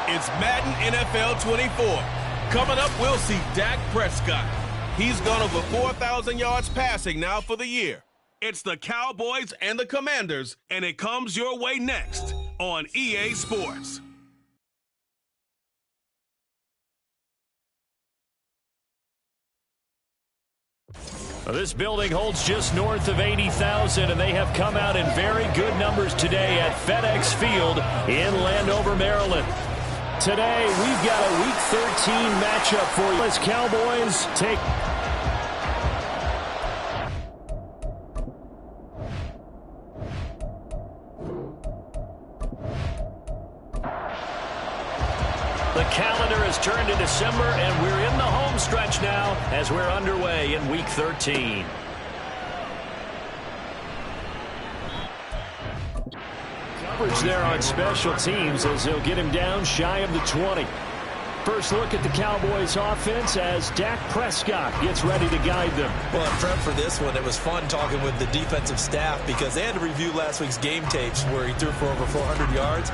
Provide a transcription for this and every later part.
It's Madden NFL 24. Coming up, we'll see Dak Prescott. He's gone over 4,000 yards passing now for the year. It's the Cowboys and the Commanders, and it comes your way next on EA Sports. This building holds just north of 80,000, and they have come out in very good numbers today at FedEx Field in Landover, Maryland. Today, we've got a Week 13 matchup for you as Cowboys take... The calendar has turned to December, and we're in the home stretch now as we're underway in Week 13. Coverage there on special teams as he'll get him down shy of the 20. First look at the Cowboys offense as Dak Prescott gets ready to guide them. Well, in prep for this one, it was fun talking with the defensive staff because they had to review last week's game tapes where he threw for over 400 yards.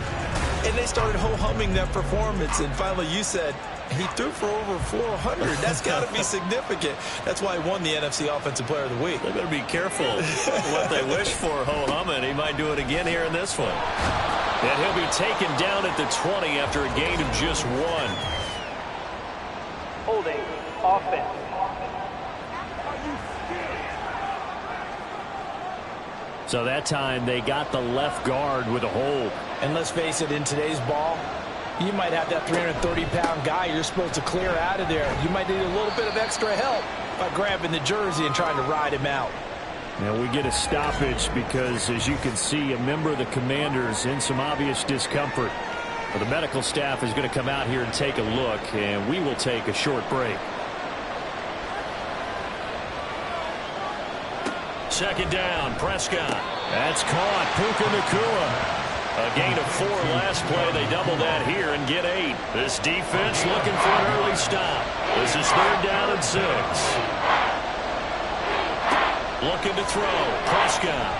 And they started ho-humming that performance, and finally you said, he threw for over 400. That's got to be significant. That's why he won the NFC Offensive Player of the Week. They better be careful what they wish for, ho-humming. He might do it again here in this one. And he'll be taken down at the 20 after a gain of just 1. Holding offense. So that time they got the left guard with a hold. And let's face it, in today's ball, you might have that 330-pound guy you're supposed to clear out of there. You might need a little bit of extra help by grabbing the jersey and trying to ride him out. Now we get a stoppage because, as you can see, a member of the Commanders in some obvious discomfort. Well, the medical staff is going to come out here and take a look, and we will take a short break. Second down, Prescott. That's caught. Puka Nacua. A gain of 4 last play. They double that here and get 8. This defense looking for an early stop. This is 3rd down and 6. Looking to throw. Prescott.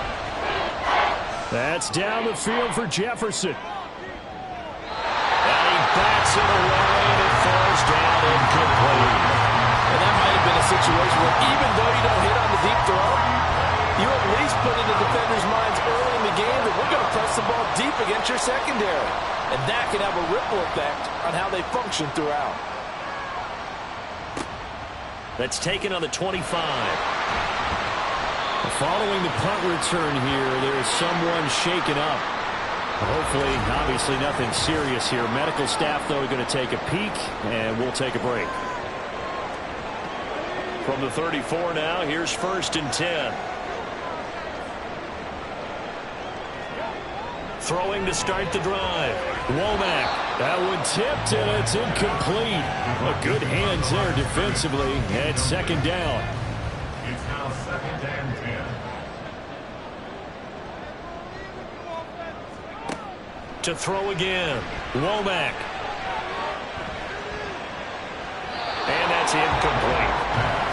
That's down the field for Jefferson. And he bats it away, and it falls down incomplete. And that might have been a situation where even though you don't hit on the deep throw, you at least put in the defenders' minds early in the game that we're going to press the ball deep against your secondary. And that can have a ripple effect on how they function throughout. That's taken on the 25. Following the punt return here, there is someone shaken up. Hopefully, obviously nothing serious here. Medical staff, though, are going to take a peek, and we'll take a break. From the 34 now, here's 1st and 10. Throwing to start the drive. Womack. That one tipped, and it's incomplete. A good hands there defensively. And 2nd down. It's now 2nd and 10. To throw again. Womack. And that's incomplete.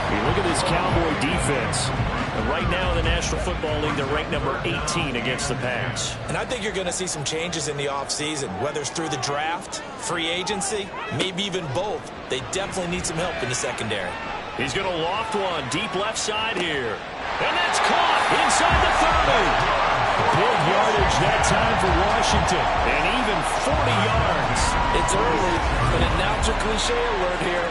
You look at this Cowboy defense. And right now in the National Football League, they're ranked number 18 against the pass. And I think you're going to see some changes in the offseason, whether it's through the draft, free agency, maybe even both. They definitely need some help in the secondary. He's going to loft one deep left side here. And that's caught inside the 30. Big yardage that time for Washington. And even 40 yards. It's early, but announcer cliche alert here.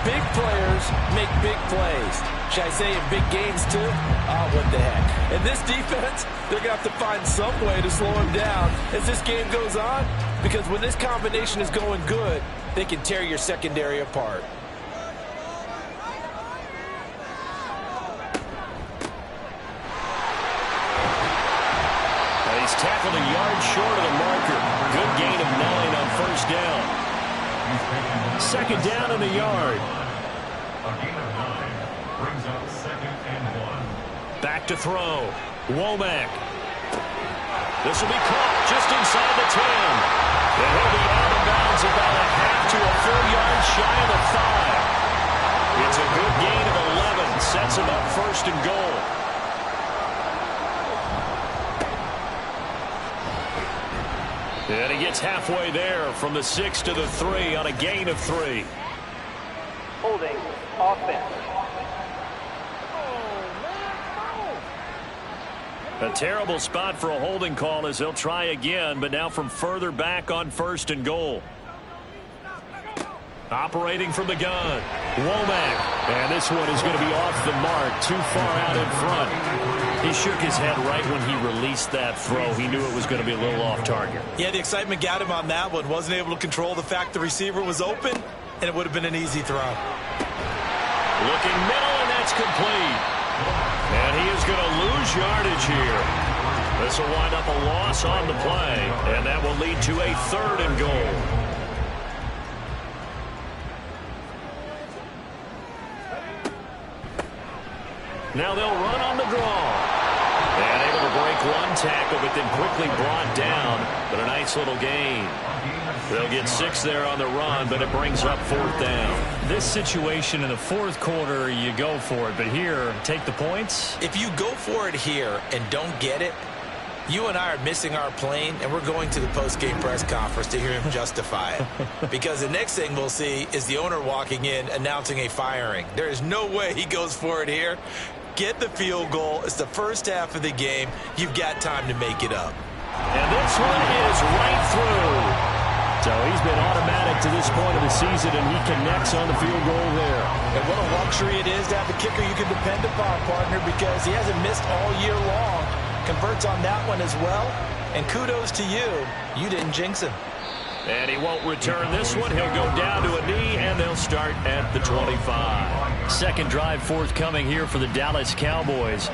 Big players make big plays. Should I say in big games too? Oh, what the heck. And this defense, they're going to have to find some way to slow him down as this game goes on. Because when this combination is going good, they can tear your secondary apart. He's tackled a yard short of the marker. Good gain of 9 on 1st down. 2nd down in the yard. A gain of 9 brings up 2nd and 1. Back to throw. Womack. This will be caught just inside the 10. And he'll be out of bounds about a half to a full yard shy of the 5. It's a good gain of 11. Sets him up 1st and goal. And he gets halfway there from the 6 to the 3 on a gain of 3. Holding offense. A terrible spot for a holding call as he'll try again, but now from further back on 1st and goal. Operating from the gun. Womack. And this one is going to be off the mark, too far out in front. He shook his head right when he released that throw. He knew it was going to be a little off target. Yeah, the excitement got him on that one. Wasn't able to control the fact the receiver was open, and it would have been an easy throw. Looking middle, and that's complete. And he is going to lose yardage here. This will wind up a loss on the play, and that will lead to a 3rd and goal. Now they'll run on the draw. And able to break one tackle, but then quickly brought down. But a nice little gain. They'll get 6 there on the run, but it brings up 4th down. This situation in the 4th quarter, you go for it. But here, take the points. If you go for it here and don't get it, You and I are missing our plane, and we're going to the post-game press conference to hear him justify it. Because the next thing we'll see is the owner walking in announcing a firing. There is no way he goes for it here. Get the field goal. It's the first half of the game. You've got time to make it up. And this one is right through. So he's been automatic to this point of the season, and he connects on the field goal there. And what a luxury it is to have a kicker you can depend upon, partner, because he hasn't missed all year long. Converts on that one as well. And kudos to you. You didn't jinx him. And he won't return this one. He'll go down to a knee, and they'll start at the 25. Second drive forthcoming here for the Dallas Cowboys.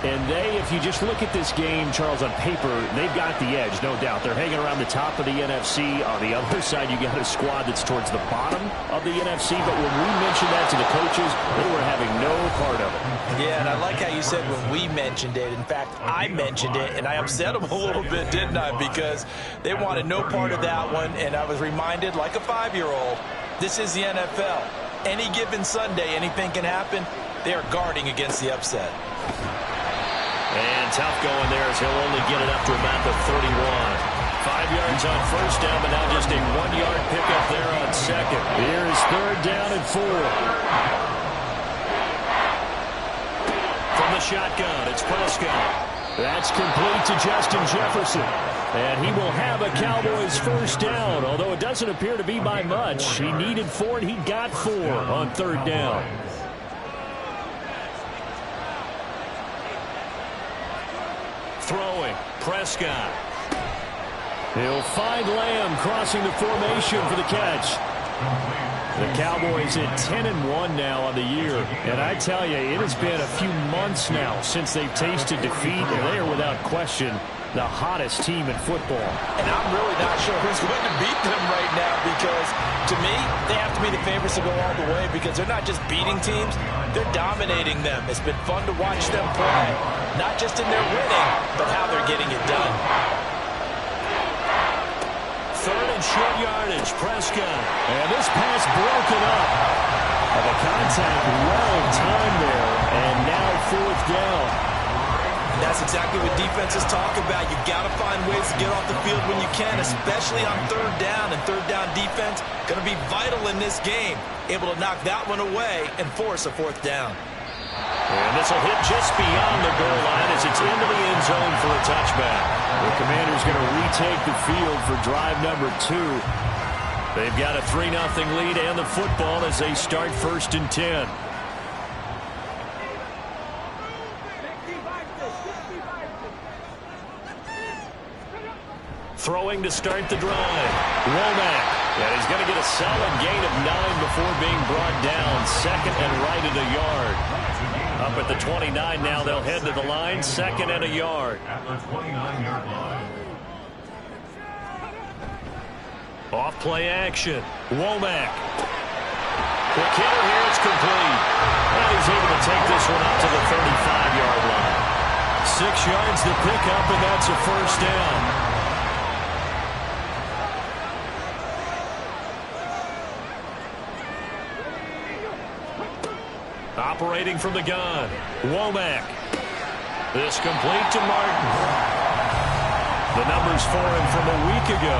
And they, if you just look at this game, Charles, on paper, they've got the edge, no doubt. They're hanging around the top of the NFC. On the other side, you got a squad that's towards the bottom of the NFC. But when we mentioned that to the coaches, they were having no part of it. Yeah, and I like how you said when we mentioned it. In fact, I mentioned it, and I upset them a little bit, didn't I? Because they wanted no part of that one, and I was reminded, like a 5-year-old, this is the NFL. Any given Sunday, anything can happen. They are guarding against the upset. And tough going there as he'll only get it up to about the 31. 5 yards on first down, but now just a 1-yard pickup there on second. Here's third down and 4. From the shotgun, it's Prescott. That's complete to Justin Jefferson. And he will have a Cowboys first down, although it doesn't appear to be by much. He needed 4, and he got 4 on third down. Throwing, Prescott. He'll find Lamb crossing the formation for the catch. The Cowboys at 10-1 now on the year. And I tell you, it has been a few months now since they've tasted defeat, and they are without question the hottest team in football. And I'm really not sure who's going to beat them right now because, to me, they have to be the favorites to go all the way because they're not just beating teams, they're dominating them. It's been fun to watch them play, not just in their winning, but how they're getting it done. Third and short yardage, Prescott. And this pass broken up. And the contact well timed there, and now fourth down. That's exactly what defenses talk about. You've got to find ways to get off the field when you can, especially on third down. And third down defense going to be vital in this game. Able to knock that one away and force a fourth down. And this will hit just beyond the goal line as it's into the end zone for a touchback. The Commanders going to retake the field for drive number 2. They've got a 3-0 lead and the football as they start first and 10. Throwing to start the drive. Womack. And he's going to get a solid gain of 9 before being brought down. Second and right at a yard. Up at the 29 now. They'll head to the line. Second and a yard. At the 29-yard line. Off play action. Womack. Quick hitter here. It's complete. And he's able to take this one up to the 35-yard line. 6 yards to pick up, and that's a first down. Operating from the gun. Womack. This complete to Martin. The numbers for him from a week ago.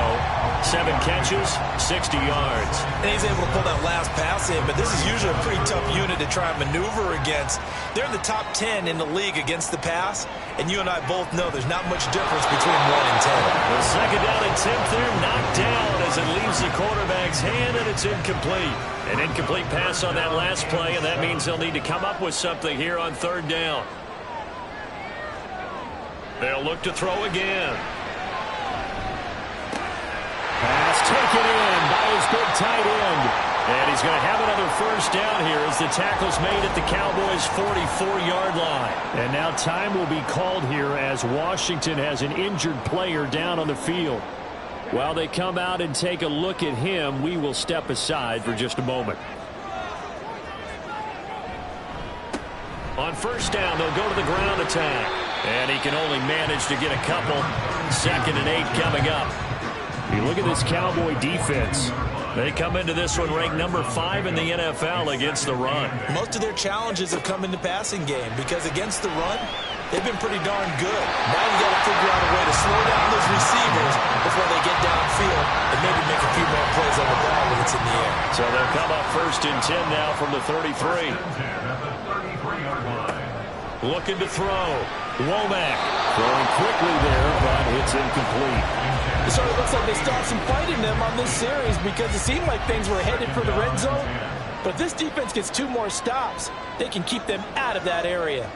7 catches, 60 yards. And he's able to pull that last pass in, but this is usually a pretty tough unit to try and maneuver against. They're in the top 10 in the league against the pass, and you and I both know there's not much difference between 1 and 10. The second down and 10th there, knocked down as it leaves the quarterback's hand, and it's incomplete. An incomplete pass on that last play, and that means they'll need to come up with something here on third down. They'll look to throw again. Pass taken in by his big tight end. And he's going to have another first down here as the tackle's made at the Cowboys' 44-yard line. And now time will be called here as Washington has an injured player down on the field. While they come out and take a look at him, we will step aside for just a moment. On first down, they'll go to the ground attack. And he can only manage to get a couple. 2nd and 8 coming up. You look at this Cowboy defense. They come into this one ranked number 5 in the NFL against the run. Most of their challenges have come in the passing game because against the run, they've been pretty darn good. Now you got to figure out a way to slow down those receivers before they get downfield and maybe make a few more plays on the ball when it's in the air. So they'll come up 1st and 10 now from the 33. Looking to throw. Womack throwing quickly there, but it's incomplete. It sort of looks like they stopped some fighting them on this series because it seemed like things were headed for the red zone. But if this defense gets 2 more stops, they can keep them out of that area.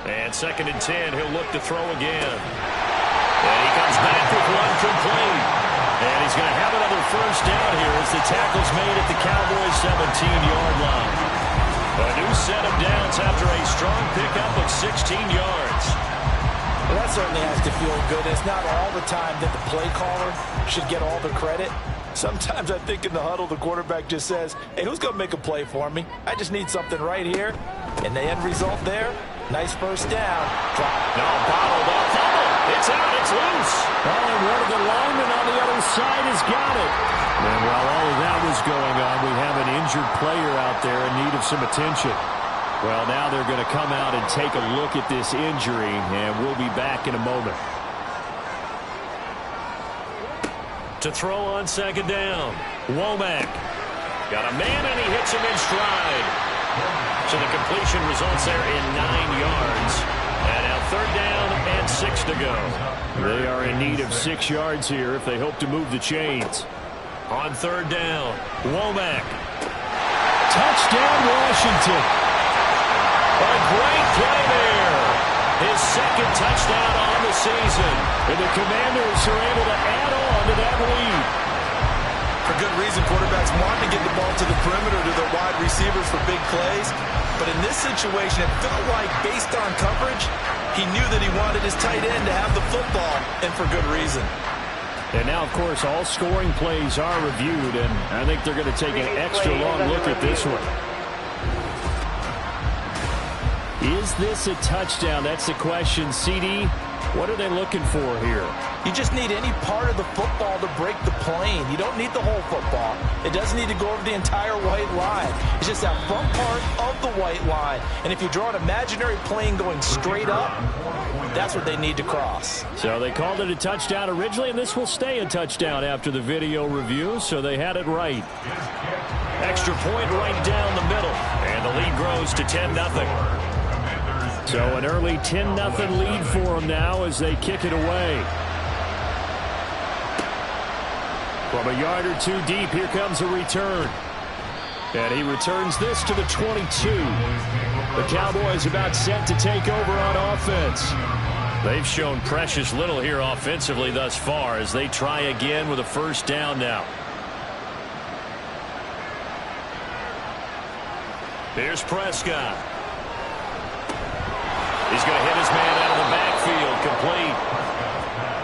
And 2nd and 10, he'll look to throw again. And he comes back with one complete. And he's going to have another 1st down here as the tackle's made at the Cowboys' 17-yard line. A new set of downs after a strong pickup of 16 yards. Well, that certainly has to feel good. It's not all the time that the play caller should get all the credit. Sometimes I think in the huddle, the quarterback just says, hey, who's going to make a play for me? I just need something right here. And the end result there, nice 1st down. No, bottled up. It's out. It's loose. Oh, and one of the linemen on the other side has got it. And while all of that was going on, we have an injured player out there in need of some attention. Well, now they're going to come out and take a look at this injury, and we'll be back in a moment. To throw on 2nd down. Womack. Got a man, and he hits him in stride. So the completion results there in 9 yards. And now 3rd down and 6 to go. They are in need of 6 yards here if they hope to move the chains. On 3rd down, Womack. Touchdown, Washington. A great play there. His 2nd touchdown on the season. And the Commanders are able to add on to that lead. For good reason, quarterbacks want to get the ball to the perimeter to their wide receivers for big plays. But in this situation, it felt like, based on coverage, he knew that he wanted his tight end to have the football, and for good reason. And now, of course, all scoring plays are reviewed, and I think they're going to take an extra long look at this one. Is this a touchdown? That's the question. CD, what are they looking for here? You just need any part of the football to break the plane. You don't need the whole football. It doesn't need to go over the entire white line. It's just that front part of the white line. And if you draw an imaginary plane going straight up, that's what they need to cross. So they called it a touchdown originally, and this will stay a touchdown after the video review, so they had it right. Extra point right down the middle, and the lead grows to 10-0. So an early 10-0 lead for them now as they kick it away. From a yard or 2 deep, here comes a return. And he returns this to the 22. The Cowboys about set to take over on offense. They've shown precious little here offensively thus far as they try again with a 1st down now. Here's Prescott. He's going to hit his man out of the backfield, complete.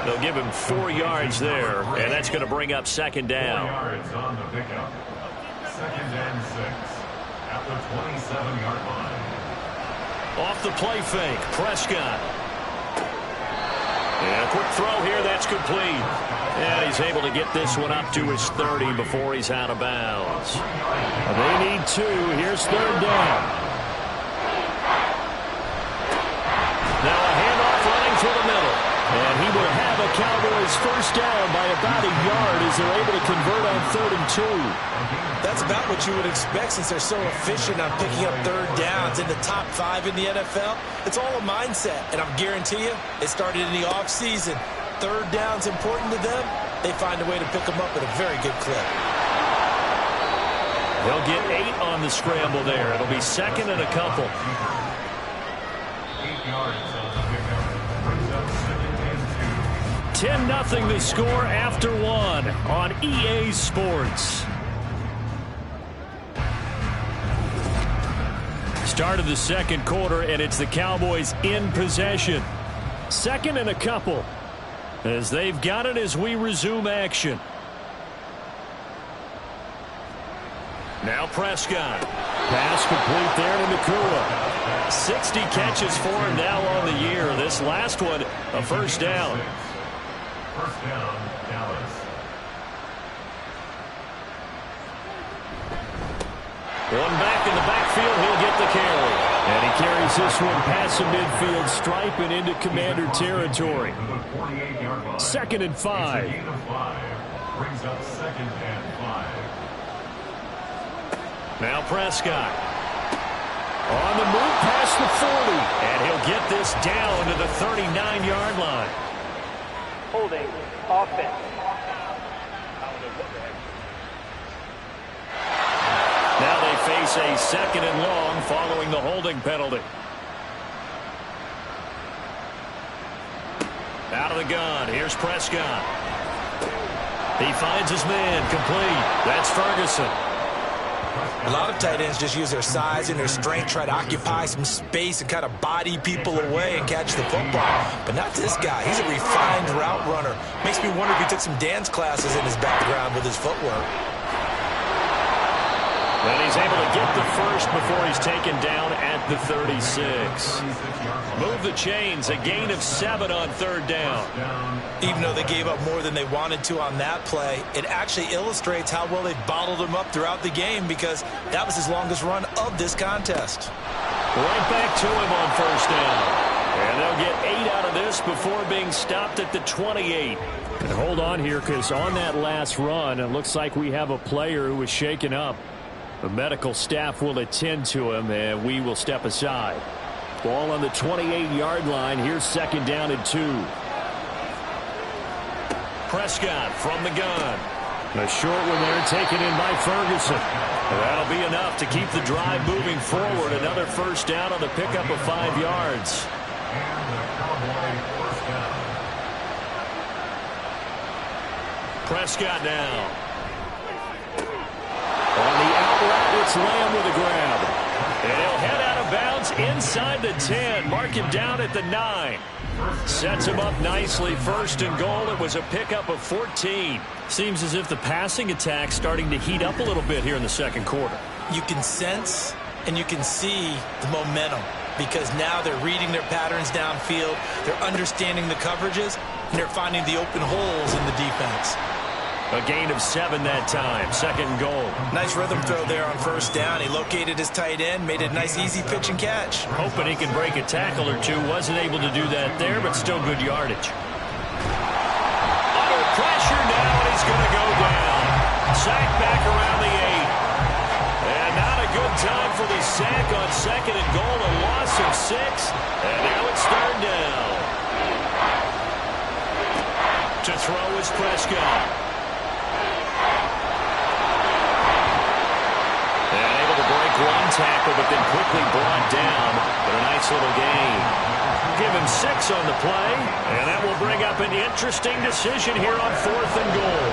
They'll give him 4 yards there, and that's going to bring up 2nd down. 4 yards on the pickup. 2nd and 6 at the 27-yard line. Off the play fake, Prescott. And a quick throw here, that's complete. And he's able to get this one up to his 30 before he's out of bounds. They need 2. Here's 3rd down. Now a handoff running through the middle. And he will have a Cowboys 1st down by about a yard as they're able to convert on 3rd and 2. That's about what you would expect since they're so efficient on picking up 3rd downs in the top 5 in the NFL. It's all a mindset, and I'll guarantee you it started in the offseason. 3rd down's important to them. They find a way to pick them up at a very good clip. They'll get 8 on the scramble there. It'll be 2nd and a couple. 8 yards on the pickup. Brings up 2nd and 2. 10-0 the score after 1 on EA Sports. Start of the 2nd quarter, and it's the Cowboys in possession. 2nd and a couple as they've got it as we resume action. Now Prescott. Pass complete there to Nakua. 60 catches for him now on the year. This last one, a 1st down. 1st down, Dallas. One back in the backfield, he'll get the carry. And he carries this one past the midfield stripe and into Commander territory. 2nd and 5. Brings up 2nd and 5. Now Prescott. On the move past the 40. And he'll get this down to the 39-yard line. Holding offense. Now they face a 2nd and long following the holding penalty. Out of the gun. Here's Prescott. He finds his man complete. That's Ferguson. A lot of tight ends just use their size and their strength, try to occupy some space and kind of body people away and catch the football. But not this guy. He's a refined route runner. Makes me wonder if he took some dance classes in his background with his footwork. And he's able to get the first before he's taken down at the 36. Move the chains, a gain of 7 on 3rd down. Even though they gave up more than they wanted to on that play, it actually illustrates how well they've bottled him up throughout the game because that was his longest run of this contest. Right back to him on 1st down. And they'll get 8 out of this before being stopped at the 28. And hold on here because on that last run, it looks like we have a player who was shaken up. The medical staff will attend to him, and we will step aside. Ball on the 28-yard line. Here's 2nd down and 2. Prescott from the gun. A short one there taken in by Ferguson. That'll be enough to keep the drive moving forward. Another 1st down on the pickup of 5 yards. Prescott now. On the out route, it's Lamb with a grab. And he'll head out of bounds inside the 10. Mark him down at the 9. Sets him up nicely. 1st and goal. It was a pickup of 14. Seems as if the passing attack's starting to heat up a little bit here in the 2nd quarter. You can sense and you can see the momentum because now they're reading their patterns downfield. They're understanding the coverages, and they're finding the open holes in the defense. A gain of 7 that time. 2nd and goal. Nice rhythm throw there on 1st down. He located his tight end, made it a nice easy pitch and catch. Hoping he can break a tackle or two. Wasn't able to do that there, but still good yardage. Under pressure now, and he's going to go down. Sack back around the 8. And not a good time for the sack on 2nd and goal. A loss of 6. And now it's 3rd down. To throw is Prescott. One tackle, but then quickly brought down. But a nice little gain. Give him 6 on the play, and that will bring up an interesting decision here on 4th and goal.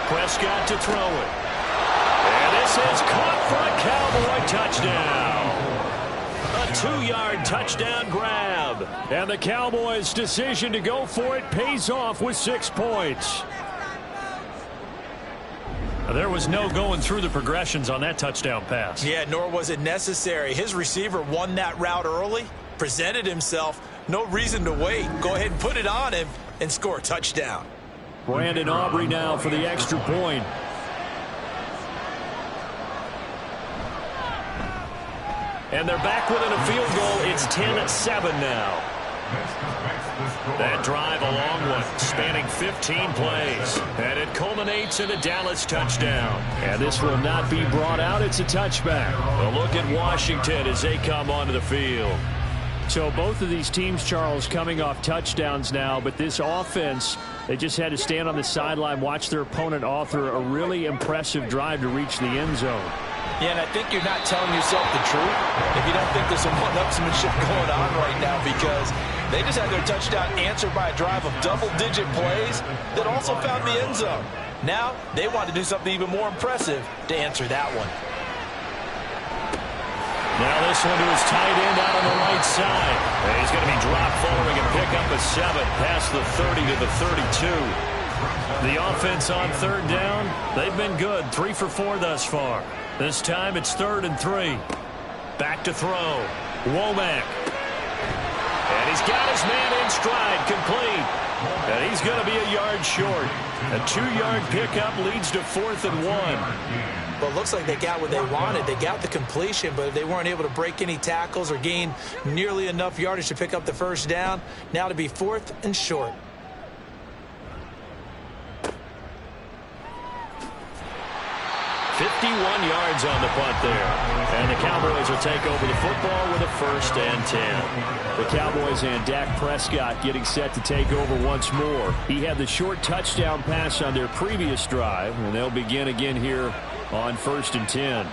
Prescott to throw it. And this is caught for a Cowboy touchdown. A 2-yard touchdown grab. And the Cowboys' decision to go for it pays off with 6 points. There was no going through the progressions on that touchdown pass. Yeah, nor was it necessary. His receiver won that route early, presented himself. No reason to wait. Go ahead and put it on him and score a touchdown. Brandon Aubrey now for the extra point. And they're back within a field goal. It's 10-7 now. That drive a long one, spanning 15 plays. And it culminates in a Dallas touchdown. And this will not be brought out. It's a touchback. A look at Washington as they come onto the field. So both of these teams, Charles, coming off touchdowns now, but this offense, they just had to stand on the sideline, watch their opponent author a really impressive drive to reach the end zone. Yeah, and I think you're not telling yourself the truth if you don't think there's some one-upsmanship going on right now, because they just had their touchdown answered by a drive of double-digit plays that also found the end zone. Now they want to do something even more impressive to answer that one. Now this one to his tight end out on the right side. And he's going to be dropped following a pickup of 7 past the 30 to the 32. The offense on 3rd down, they've been good. 3 for 4 thus far. This time it's 3rd and 3. Back to throw. Womack. And he's got his man in stride, complete. And he's going to be a yard short. A 2-yard pickup leads to 4th and 1. Well, it looks like they got what they wanted. They got the completion, but they weren't able to break any tackles or gain nearly enough yardage to pick up the first down. Now to be 4th and short. .51 yards on the punt there. And the Cowboys will take over the football with a 1st and 10. The Cowboys and Dak Prescott getting set to take over once more. He had the short touchdown pass on their previous drive, and they'll begin again here on 1st and 10.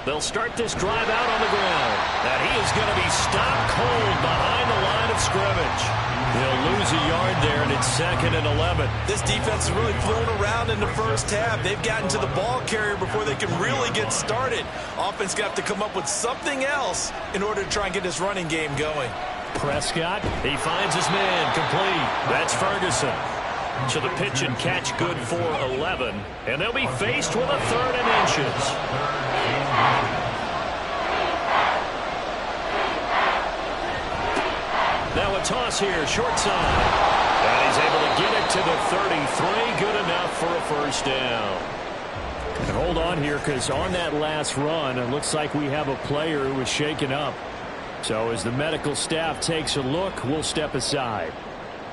They'll start this drive out on the ground. And he is going to be stopped cold behind the line of scrimmage. He'll lose a yard there, and it's 2nd and 11. This defense has really flown around in the first half. They've gotten to the ball carrier before they can really get started. Offense got to come up with something else in order to try and get this running game going. Prescott, he finds his man, complete. That's Ferguson. So the pitch and catch good for 11. And they'll be faced with a 3rd and inches. Now a toss here, short side. And he's able to get it to the 33. Good enough for a 1st down. And hold on here, because on that last run, it looks like we have a player who was shaken up. So as the medical staff takes a look, we'll step aside.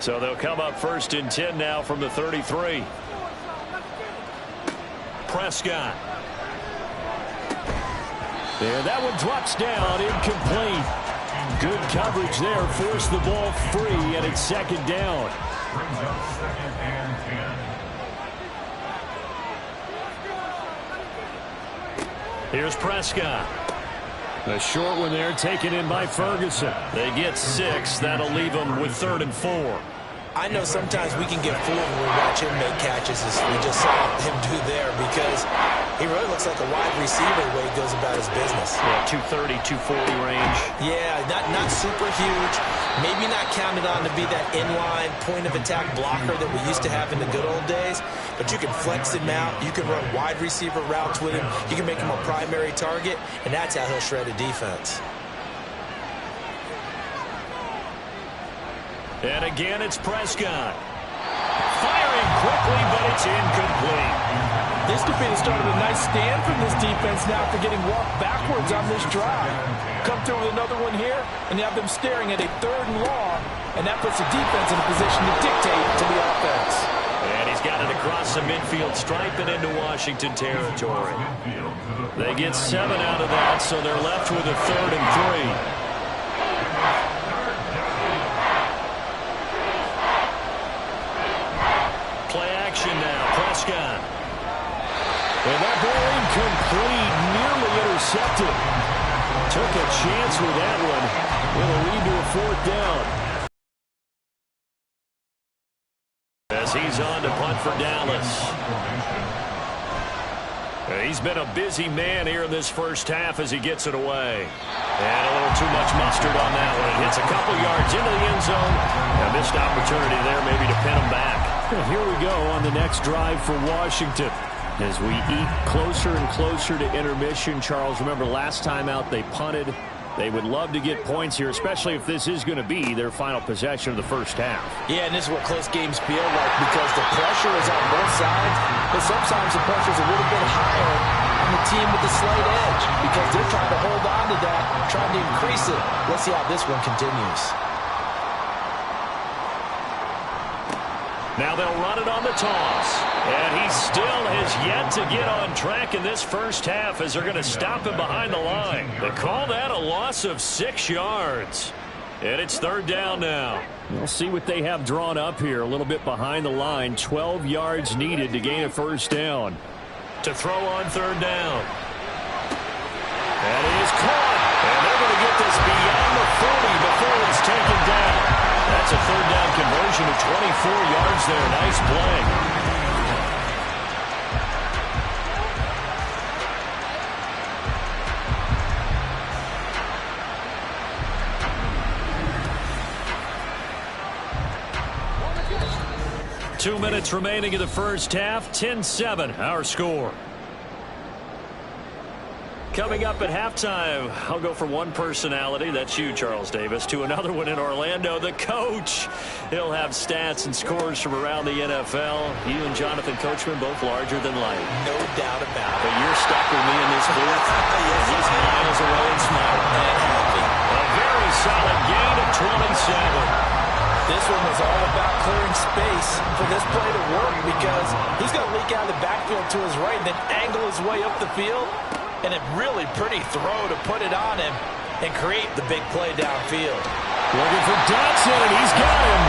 So they'll come up 1st and 10 now from the 33. Prescott. There, that one drops down, incomplete. Good coverage there, forced the ball free, and it's 2nd down. Brings up 2nd and 10. Here's Prescott. A short one there, taken in by Ferguson. They get 6. That'll leave them with 3rd and 4. I know sometimes we can get fooled when we watch him make catches, as we just saw him do there, because he really looks like a wide receiver the way he goes about his business. Yeah, 230, 240 range. Yeah, not super huge. Maybe not counted on to be that inline point-of-attack blocker that we used to have in the good old days, but you can flex him out. You can run wide receiver routes with him. You can make him a primary target, and that's how he'll shred a defense. And again, it's Prescott. Firing quickly, but it's incomplete. This defense started a nice stand from this defense now after getting walked backwards on this drive. Come through with another one here, and you have them staring at a 3rd and long, and that puts the defense in a position to dictate to the offense. And he's got it across the midfield stripe and into Washington territory. They get 7 out of that, so they're left with a 3rd and 3. Now, Prescott. And that ball incomplete, nearly intercepted. Took a chance with that one. It'll lead to a 4th down. As he's on to punt for Dallas. He's been a busy man here in this first half as he gets it away. And a little too much mustard on that one. It hits a couple yards into the end zone. A missed opportunity there maybe to pin him back. And here we go on the next drive for Washington. As we eat closer and closer to intermission, Charles, remember last time out they punted. They would love to get points here, especially if this is going to be their final possession of the first half. Yeah, and this is what close games feel like because the pressure is on both sides, but sometimes the pressure is a little bit higher on the team with the slight edge because they're trying to hold on to that, trying to increase it. Let's see how this one continues. Now they'll run it on the toss. And he still has yet to get on track in this first half as they're going to stop him behind the line. They call that a loss of 6 yards. And it's 3rd down now. We'll see what they have drawn up here. A little bit behind the line. 12 yards needed to gain a 1st down. To throw on 3rd down. That is caught. And they're going to get this beyond the 40 before it's taken down. That's a 3rd down conversion of 24 yards there. Nice play. 2 minutes remaining in the first half. 10-7, our score. Coming up at halftime, I'll go from one personality, that's you, Charles Davis, to another one in Orlando, the coach. He'll have stats and scores from around the NFL. You and Jonathan Coachman both larger than life. No doubt about it. But you're stuck with me in this booth. Yes, He's miles away and smiling. and happy. A very solid gain of 27. This one was all about clearing space for this play to work because he's going to leak out of the backfield to his right and then angle his way up the field. And a really pretty throw to put it on him and create the big play downfield. Looking for Dotson, and he's got him.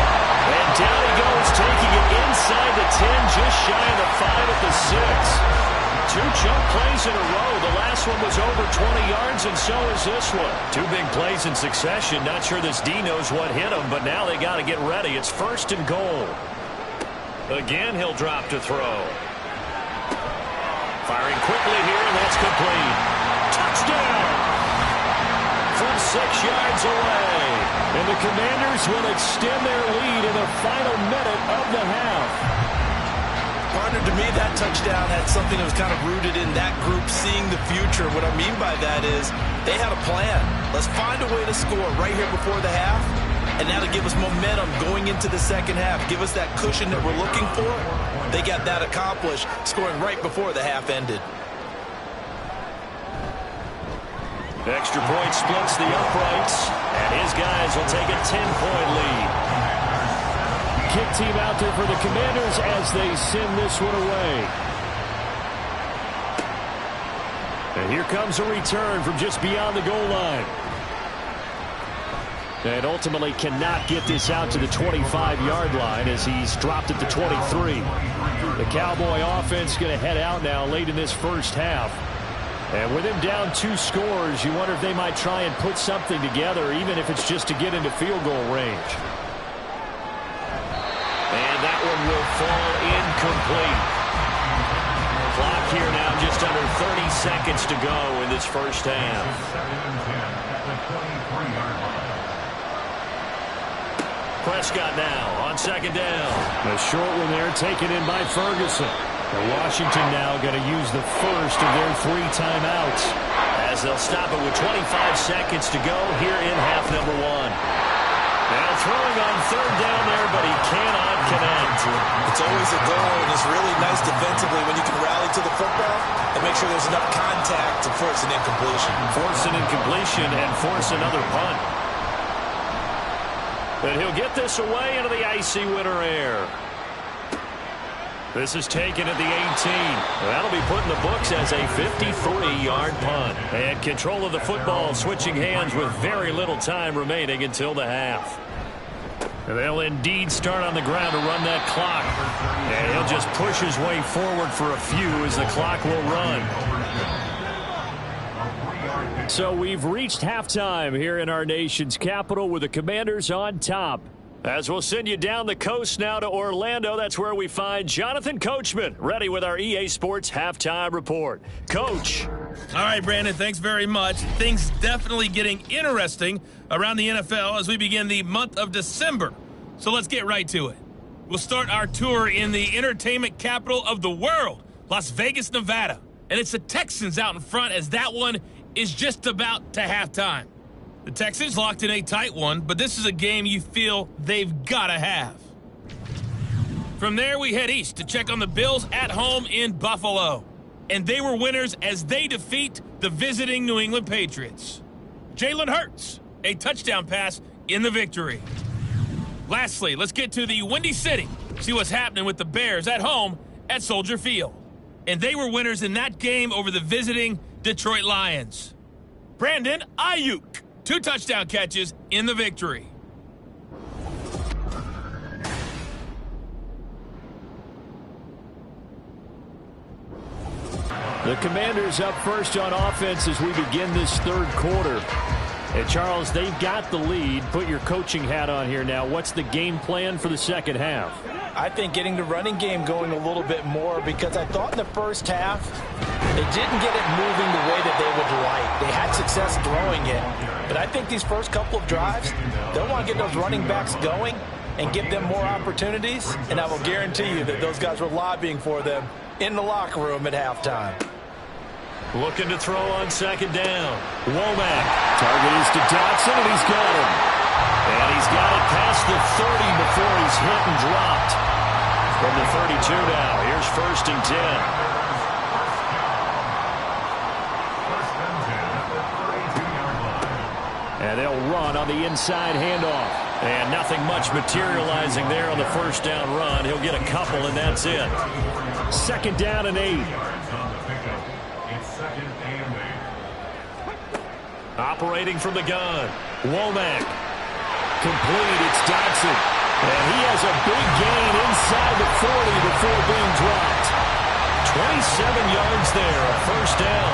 And down he goes, taking it inside the 10, just shy of the 5 at the 6. 2 jump plays in a row. The last one was over 20 yards, and so is this one. 2 big plays in succession. Not sure this D knows what hit him, but now they got to get ready. It's 1st and goal. Again, he'll drop to throw. Firing quickly here, and that's complete. Touchdown! From 6 yards away. And the Commanders will extend their lead in the final minute of the half. Partner, to me, that touchdown had something that was kind of rooted in that group seeing the future. What I mean by that is they had a plan. Let's find a way to score right here before the half, and that'll give us momentum going into the second half. Give us that cushion that we're looking for. They got that accomplished, scoring right before the half ended. Extra point splits the uprights, and his guys will take a 10-point lead. Kick team out there for the Commanders as they send this one away. And here comes a return from just beyond the goal line. And ultimately cannot get this out to the 25-yard line as he's dropped it to 23. The Cowboy offense going to head out now late in this first half. And with him down 2 scores, you wonder if they might try and put something together, even if it's just to get into field goal range. And that one will fall incomplete. Clock here now just under 30 seconds to go in this first half. 2nd and 10 at the 23-yard line. Prescott now on 2nd down. A short one there taken in by Ferguson. And Washington now going to use the first of their 3 timeouts. As they'll stop it with 25 seconds to go here in half number 1. Now throwing on 3rd down there, but he cannot connect. It's always a goal, and it's really nice defensively when you can rally to the football and make sure there's enough contact to force an incompletion. Force an incompletion and force another punt. But he'll get this away into the icy winter air. This is taken at the 18. That'll be put in the books as a 53-yard punt. And control of the football switching hands with very little time remaining until the half. And they'll indeed start on the ground to run that clock. And he'll just push his way forward for a few as the clock will run. So we've reached halftime here in our nation's capital with the Commanders on top. As we'll send you down the coast now to Orlando, that's where we find Jonathan Coachman, ready with our EA Sports Halftime Report. Coach. All right, Brandon, thanks very much. Things definitely getting interesting around the NFL as we begin the month of December. So let's get right to it. We'll start our tour in the entertainment capital of the world, Las Vegas, Nevada. And it's the Texans out in front as that one is just about to halftime. The Texans locked in a tight one, but this is a game you feel they've got to have. From there, we head east to check on the Bills at home in Buffalo. And they were winners as they defeat the visiting New England Patriots. Jalen Hurts, a touchdown pass in the victory. Lastly, let's get to the Windy City, see what's happening with the Bears at home at Soldier Field. And they were winners in that game over the visiting Detroit Lions. Brandon Ayuk, 2 touchdown catches in the victory. The Commanders up first on offense as we begin this 3rd quarter. And Charles, they've got the lead. Put your coaching hat on here now. What's the game plan for the second half? I think getting the running game going a little bit more because I thought in the first half they didn't get it moving the way that they would like. They had success throwing it. But I think these first couple of drives, they'll want to get those running backs going and give them more opportunities. And I will guarantee you that those guys were lobbying for them in the locker room at halftime. Looking to throw on second down. Womack. Target is to Dotson, and he's got him. And he's got it past the 30 before he's hit and dropped. From the 32 now, here's 1st and 10. And they'll run on the inside handoff. And nothing much materializing there on the first down run. He'll get a couple, and that's it. 2nd down and 8. Operating from the gun. Womack. Complete. It's Dotson. And he has a big gain inside the 40 before being dropped. 27 yards there, a 1st down.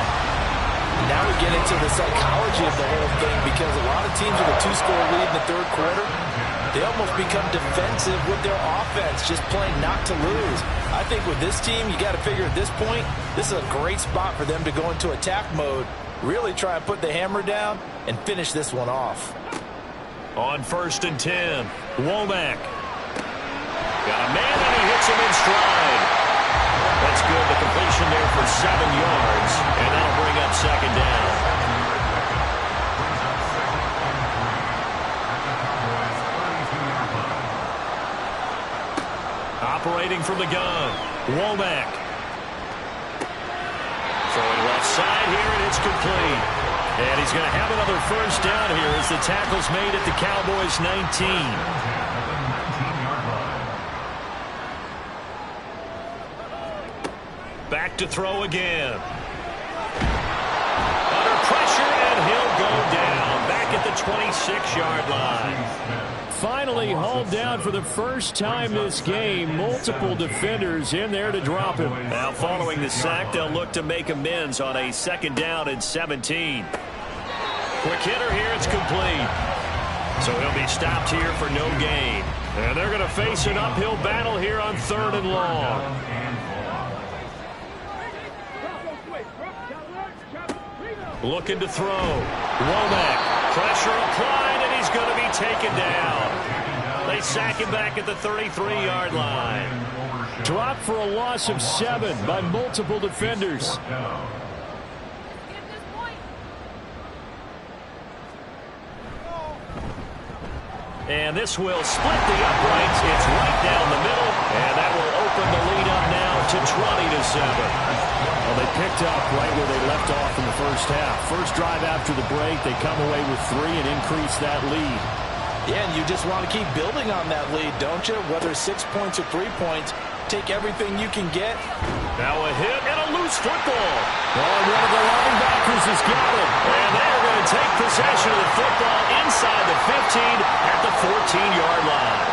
Now we get into the psychology of the whole thing, because a lot of teams with a 2-score lead in the 3rd quarter, they almost become defensive with their offense, just playing not to lose. I think with this team, you got to figure at this point, this is a great spot for them to go into attack mode, really try and put the hammer down and finish this one off. On 1st and 10, Womack. Got a man, and he hits him in stride. That's good. The completion there for 7 yards, and that'll bring up 2nd down. Operating from the gun, Womack. Throwing left side here, and it's complete. And he's going to have another 1st down here as the tackle's made at the Cowboys' 19. Back to throw again. Under pressure, and he'll go down. Back at the 26-yard line. Finally hauled down for the first time this game. Multiple defenders in there to drop him. Now following the sack, they'll look to make amends on a 2nd down and 17. Quick hitter here, it's complete. So he'll be stopped here for no gain. And they're going to face an uphill battle here on 3rd and long. Looking to throw. Womack. Pressure applied, and he's going to be taken down. They sack him back at the 33-yard line. Dropped for a loss of 7 by multiple defenders. And this will split the uprights. It's right down the middle, and that will open the lead up now to 20-7. Well, they picked up right where they left off in the first half. First drive after the break, they come away with 3 and increase that lead. Yeah, and you just want to keep building on that lead, don't you? Whether 6 points or 3 points, take everything you can get. Now a hit and a loose football. Oh, one of the linebackers has got it. And they're going to take possession of the football inside the 15 at the 14-yard line.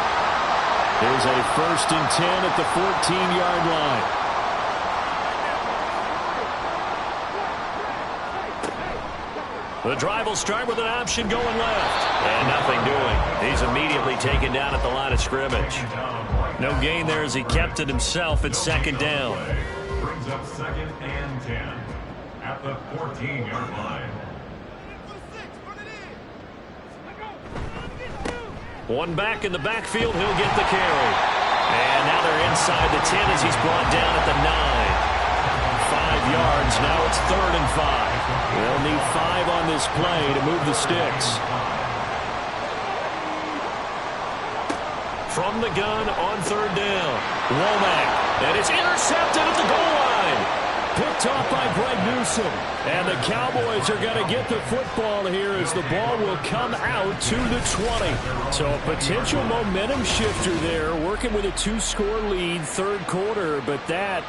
There's a 1st and 10 at the 14-yard line. The drive will start with an option going left. And nothing doing. He's immediately taken down at the line of scrimmage. No gain there as he kept it himself at 2nd down. Brings up 2nd and 10 at the 14-yard line. One back in the backfield. He'll get the carry. And now they're inside the 10 as he's brought down at the 9. 5 yards. Now it's 3rd and 5. They'll need 5 on this play to move the sticks. From the gun on 3rd down. Womack. And it's intercepted at the goal line. Picked off by Greg Newsome. And the Cowboys are going to get the football here as the ball will come out to the 20. So a potential momentum shifter there, working with a 2-score lead, 3rd quarter, but that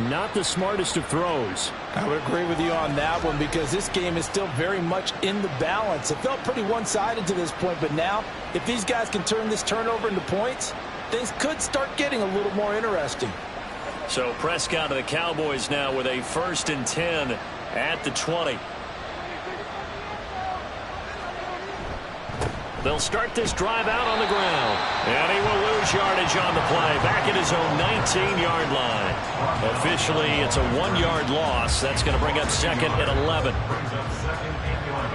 not the smartest of throws. I would agree with you on that one, because this game is still very much in the balance. It felt pretty one-sided to this point, but now if these guys can turn this turnover into points, things could start getting a little more interesting. So Prescott and the Cowboys now with a 1st and 10 at the 20. They'll start this drive out on the ground. And he will lose yardage on the play. Back at his own 19-yard line. Officially, it's a 1-yard loss. That's going to bring up 2nd and 11. Brings up 2nd and 11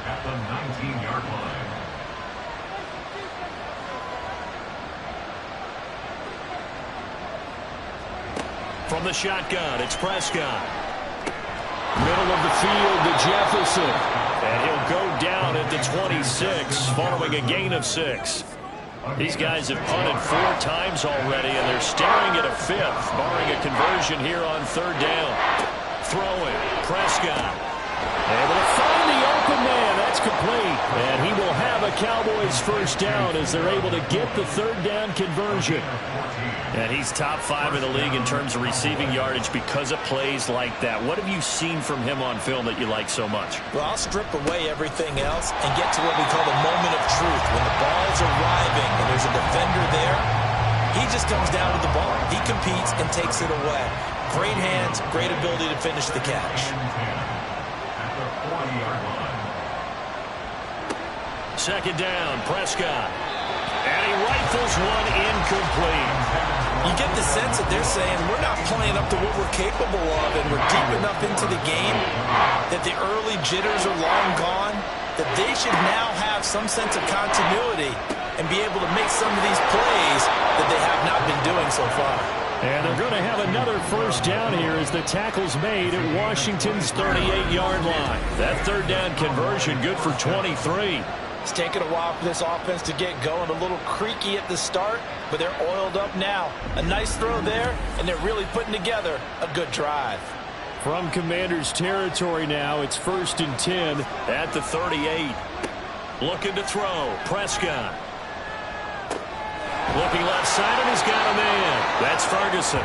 at the 19-yard line. From the shotgun, it's Prescott. Middle of the field to Jefferson. And he'll go down at the 26 following a gain of 6. These guys have punted 4 times already, and they're staring at a 5th, barring a conversion here on 3rd down. Throwing, Prescott. Able to find the open man. That's complete. And he will have a Cowboys first down as they're able to get the 3rd down conversion. And he's top 5 in the league in terms of receiving yardage because of plays like that. What have you seen from him on film that you like so much? Well, I'll strip away everything else and get to what we call the moment of truth. When the ball's arriving and there's a defender there, he just comes down to the ball. He competes and takes it away. Great hands, great ability to finish the catch. Second down, Prescott. And he rifles one incomplete. You get the sense that they're saying we're not playing up to what we're capable of, and we're deep enough into the game that the early jitters are long gone, that they should now have some sense of continuity and be able to make some of these plays that they have not been doing so far. And they're going to have another first down here as the tackle's made at Washington's 38-yard line. That 3rd down conversion good for 23. It's taken a while for this offense to get going. A little creaky at the start, but they're oiled up now. A nice throw there, and they're really putting together a good drive. From Commanders territory now, it's 1st and 10 at the 38. Looking to throw, Prescott. Looking left side, and he's got a man. That's Ferguson.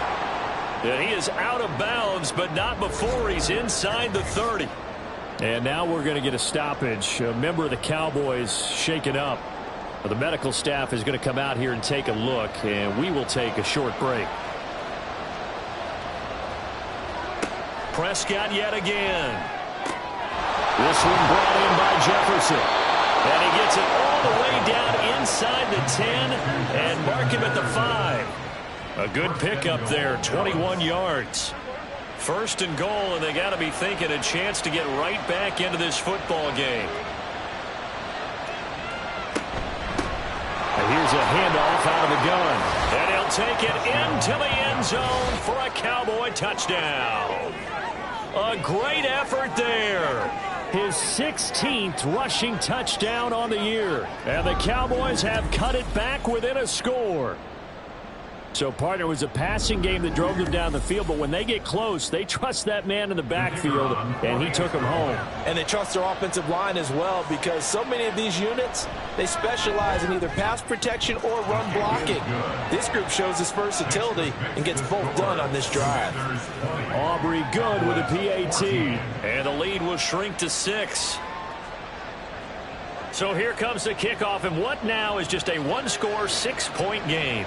And he is out of bounds, but not before he's inside the 30. And now we're going to get a stoppage. A member of the Cowboys shaken up. The medical staff is going to come out here and take a look, and we will take a short break. Prescott yet again. This one brought in by Jefferson. And he gets it all the way down inside the 10 and mark him at the 5. A good pickup there, 21 yards. 1st and goal, and they got to be thinking a chance to get right back into this football game. And here's a handoff out of the gun. And he'll take it into the end zone for a Cowboy touchdown. A great effort there. His 16th rushing touchdown on the year. And the Cowboys have cut it back within a score. So, partner, it was a passing game that drove them down the field, but when they get close, they trust that man in the backfield, and he took them home. And they trust their offensive line as well, because so many of these units, they specialize in either pass protection or run blocking. This group shows its versatility and gets both done on this drive. Aubrey good with a PAT, and the lead will shrink to 6. So here comes the kickoff, and what now is just a one-score, 6-point game.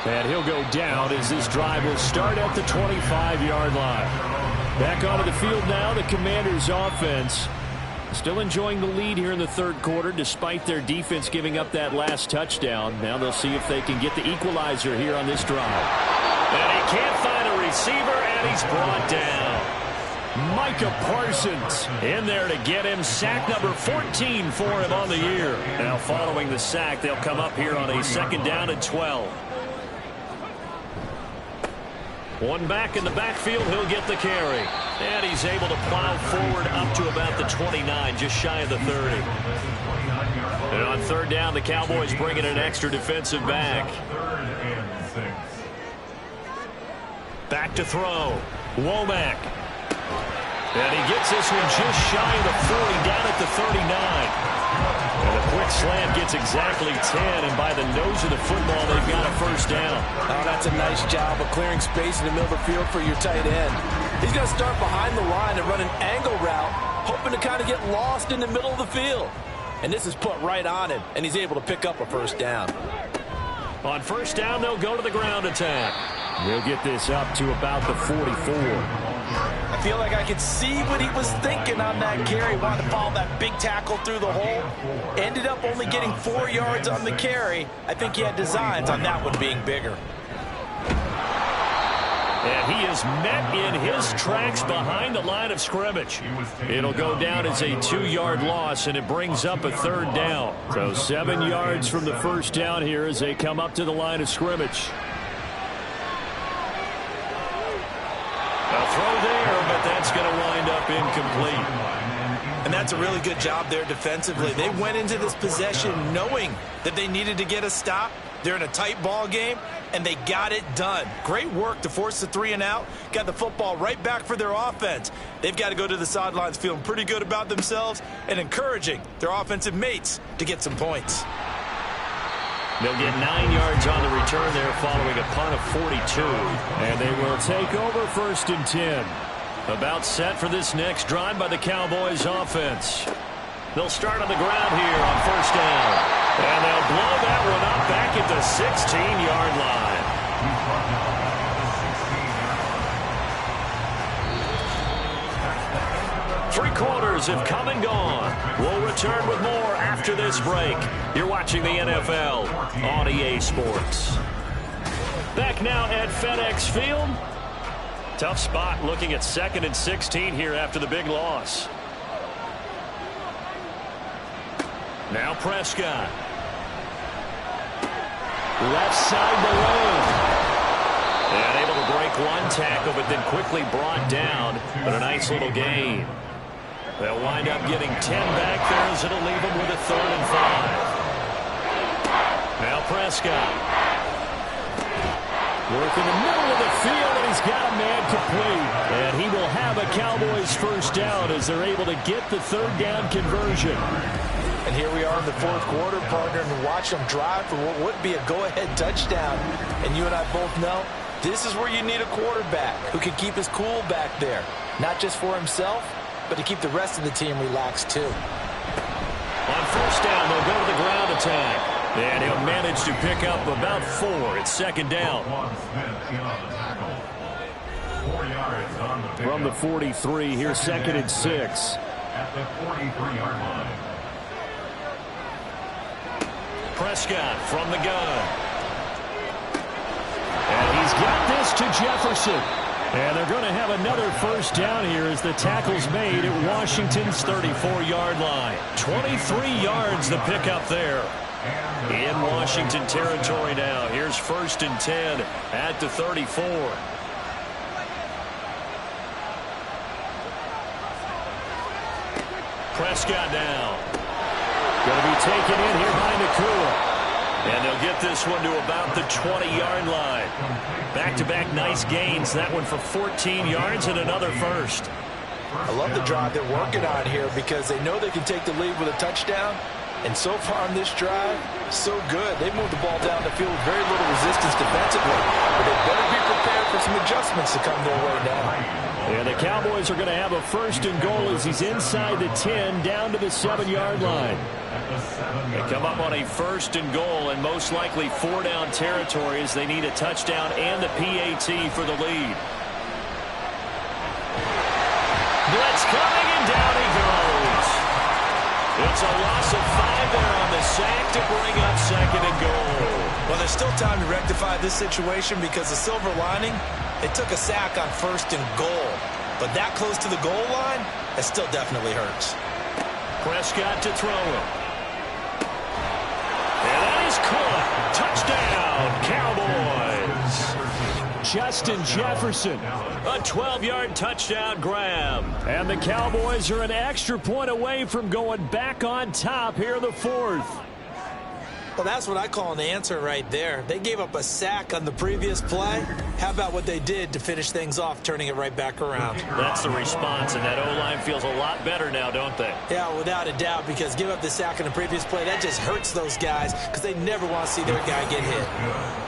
And he'll go down as this drive will start at the 25-yard line. Back onto the field now, the Commanders' offense. Still enjoying the lead here in the 3rd quarter, despite their defense giving up that last touchdown. Now they'll see if they can get the equalizer here on this drive. And he can't find a receiver, and he's brought down. Micah Parsons in there to get him. Sack number 14 for him on the year. Now following the sack, they'll come up here on a 2nd down and 12. One back in the backfield, he'll get the carry. And he's able to plow forward up to about the 29, just shy of the 30. And on 3rd down, the Cowboys bring in an extra defensive back. Back to throw. Womack. And he gets this one just shy of the 40, down at the 39. And a quick slant gets exactly 10, and by the nose of the football, they've got a first down. Oh, that's a nice job of clearing space in the middle of the field for your tight end. He's going to start behind the line and run an angle route, hoping to kind of get lost in the middle of the field. And this is put right on him, and he's able to pick up a first down. On 1st down, they'll go to the ground attack. They'll get this up to about the 44. I feel like I could see what he was thinking on that carry. Wanted to follow that big tackle through the hole. Ended up only getting 4 yards on the carry. I think he had designs on that one being bigger. And he is met in his tracks behind the line of scrimmage. It'll go down as a 2-yard loss, and it brings up a 3rd down. So 7 yards from the first down here as they come up to the line of scrimmage. A throw there, but that's going to wind up incomplete. And that's a really good job there defensively. They went into this possession knowing that they needed to get a stop. They're in a tight ball game, and they got it done. Great work to force the 3 and out. Got the football right back for their offense. They've got to go to the sidelines feeling pretty good about themselves and encouraging their offensive mates to get some points. They'll get 9 yards on the return there following a punt of 42. And they will take over 1st and 10. About set for this next drive by the Cowboys offense. They'll start on the ground here on 1st down. And they'll blow that one up back at the 16-yard line. 3 quarters have come and gone. We'll return with more after this break. You're watching the NFL on EA Sports. Back now at FedEx Field. Tough spot looking at 2nd and 16 here after the big loss. Now Prescott. Left side the lane. And able to break one tackle, but then quickly brought down. But a nice little gain. They'll wind up getting 10 back there as it'll leave them with a 3rd and 5. Now Prescott. Work in the middle of the field, and he's got a man complete. And he will have a Cowboys 1st down as they're able to get the 3rd down conversion. And here we are in the 4th quarter, partner, and watch them drive for what would be a go-ahead touchdown. And you and I both know this is where you need a quarterback who can keep his cool back there. Not just for himself, but to keep the rest of the team relaxed too. On 1st down, they'll go to the ground attack. And he'll manage to pick up about 4. It's 2nd down. From the 43, here's 2nd and 6. At the 43-yard line. Prescott from the gun. And he's got this to Jefferson. And they're going to have another 1st down here as the tackle's made at Washington's 34-yard line. 23 yards the pickup there. In Washington territory now. Here's 1st and 10 at the 34. Prescott now. Going to be taken in here by Nakua. And they'll get this one to about the 20-yard line. Back-to-back nice gains. That one for 14 yards and another 1st. I love the drive they're working on here because they know they can take the lead with a touchdown. And so far on this drive, so good. They moved the ball down the field with very little resistance defensively. But they better be prepared for some adjustments to come their way now. And the Cowboys are going to have a 1st and goal as he's inside the 10 down to the 7-yard line. They come up on a 1st and goal and most likely 4-down territory as they need a touchdown and the PAT for the lead. Blitz coming and down he goes. It's a loss of 5 there on the sack to bring up 2nd and goal. Well, there's still time to rectify this situation because the silver lining, they took a sack on 1st and goal. But that close to the goal line, it still definitely hurts. Prescott to throw it. And that is caught. Touchdown, Cowboys. Justin Jefferson. A 12-yard touchdown grab. And the Cowboys are an extra point away from going back on top here in the 4th. Well, that's what I call an answer right there. They gave up a sack on the previous play. How about what they did to finish things off, turning it right back around? That's the response, and that O-line feels a lot better now, don't they? Yeah, without a doubt, because give up the sack on the previous play, that just hurts those guys because they never want to see their guy get hit.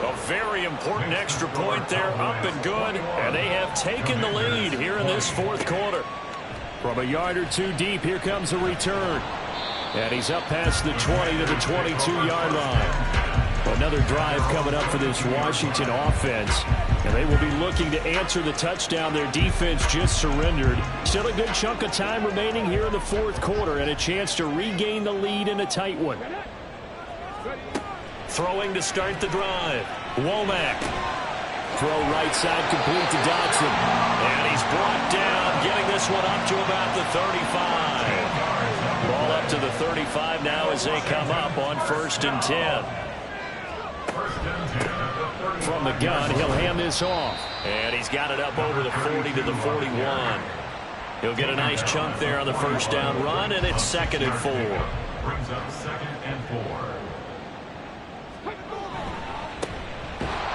A very important extra point there, up and good, and they have taken the lead here in this 4th quarter. From a yard or 2 deep, here comes a return. And he's up past the 20 to the 22-yard line. Another drive coming up for this Washington offense. And they will be looking to answer the touchdown their defense just surrendered. Still a good chunk of time remaining here in the 4th quarter and a chance to regain the lead in a tight one. Throwing to start the drive. Womack. Throw right side complete to Dodson. And he's brought down, getting this one up to about the 35. Ball up to the 35 now as they come up on 1st and 10. 1st and 10 at the From the gun, he'll hand this off. And he's got it up over the 40 to the 41. He'll get a nice chunk there on the first down run, and it's 2nd and 4. Brings up 2nd and 4.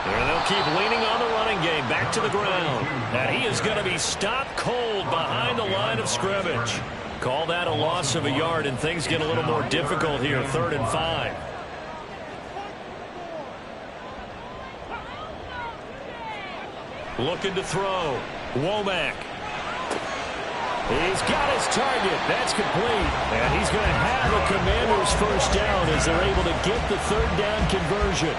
And they'll keep leaning on the running game. Back to the ground. And he is going to be stopped cold behind the line of scrimmage. Call that a loss of a yard, and things get a little more difficult here. 3rd and 5. Looking to throw. Womack. He's got his target. That's complete. And he's going to have a Commander's first down as they're able to get the 3rd down conversion.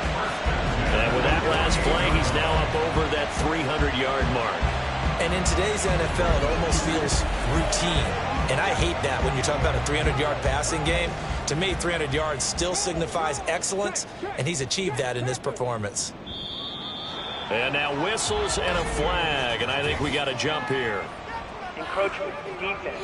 And with that last play, he's now up over that 300-yard mark. And in today's NFL, it almost feels routine. And I hate that when you talk about a 300-yard passing game. To me, 300 yards still signifies excellence, and he's achieved that in this performance. And now whistles and a flag, and I think we got a jump here. Encroachment defense.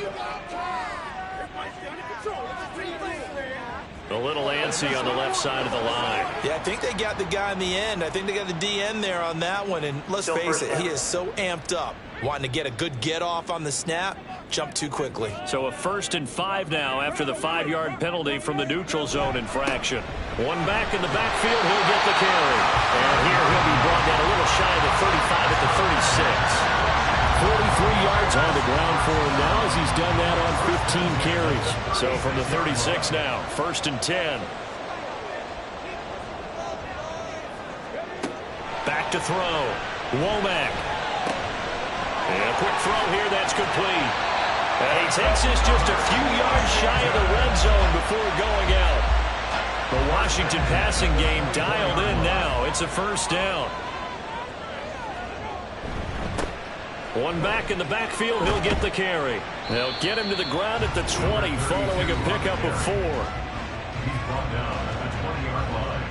A little antsy on the left side of the line. Yeah, I think they got the guy in the end. I think they got the DN there on that one. And let's face it, he is so amped up, wanting to get a good get-off on the snap, jump too quickly. So a 1st and 5 now after the 5-yard penalty from the neutral zone infraction. One back in the backfield, he'll get the carry. And here he'll be brought down a little shy of the 35 at the 36. 43 yards on the ground for him now as he's done that on 15 carries. So from the 36 now, 1st and 10. Back to throw. Womack. And a quick throw here, that's complete. And he takes this just a few yards shy of the red zone before going out. The Washington passing game dialed in now. It's a 1st down. One back in the backfield, he'll get the carry. They'll get him to the ground at the 20 following a pickup of 4. He's brought down at the 20-yard line.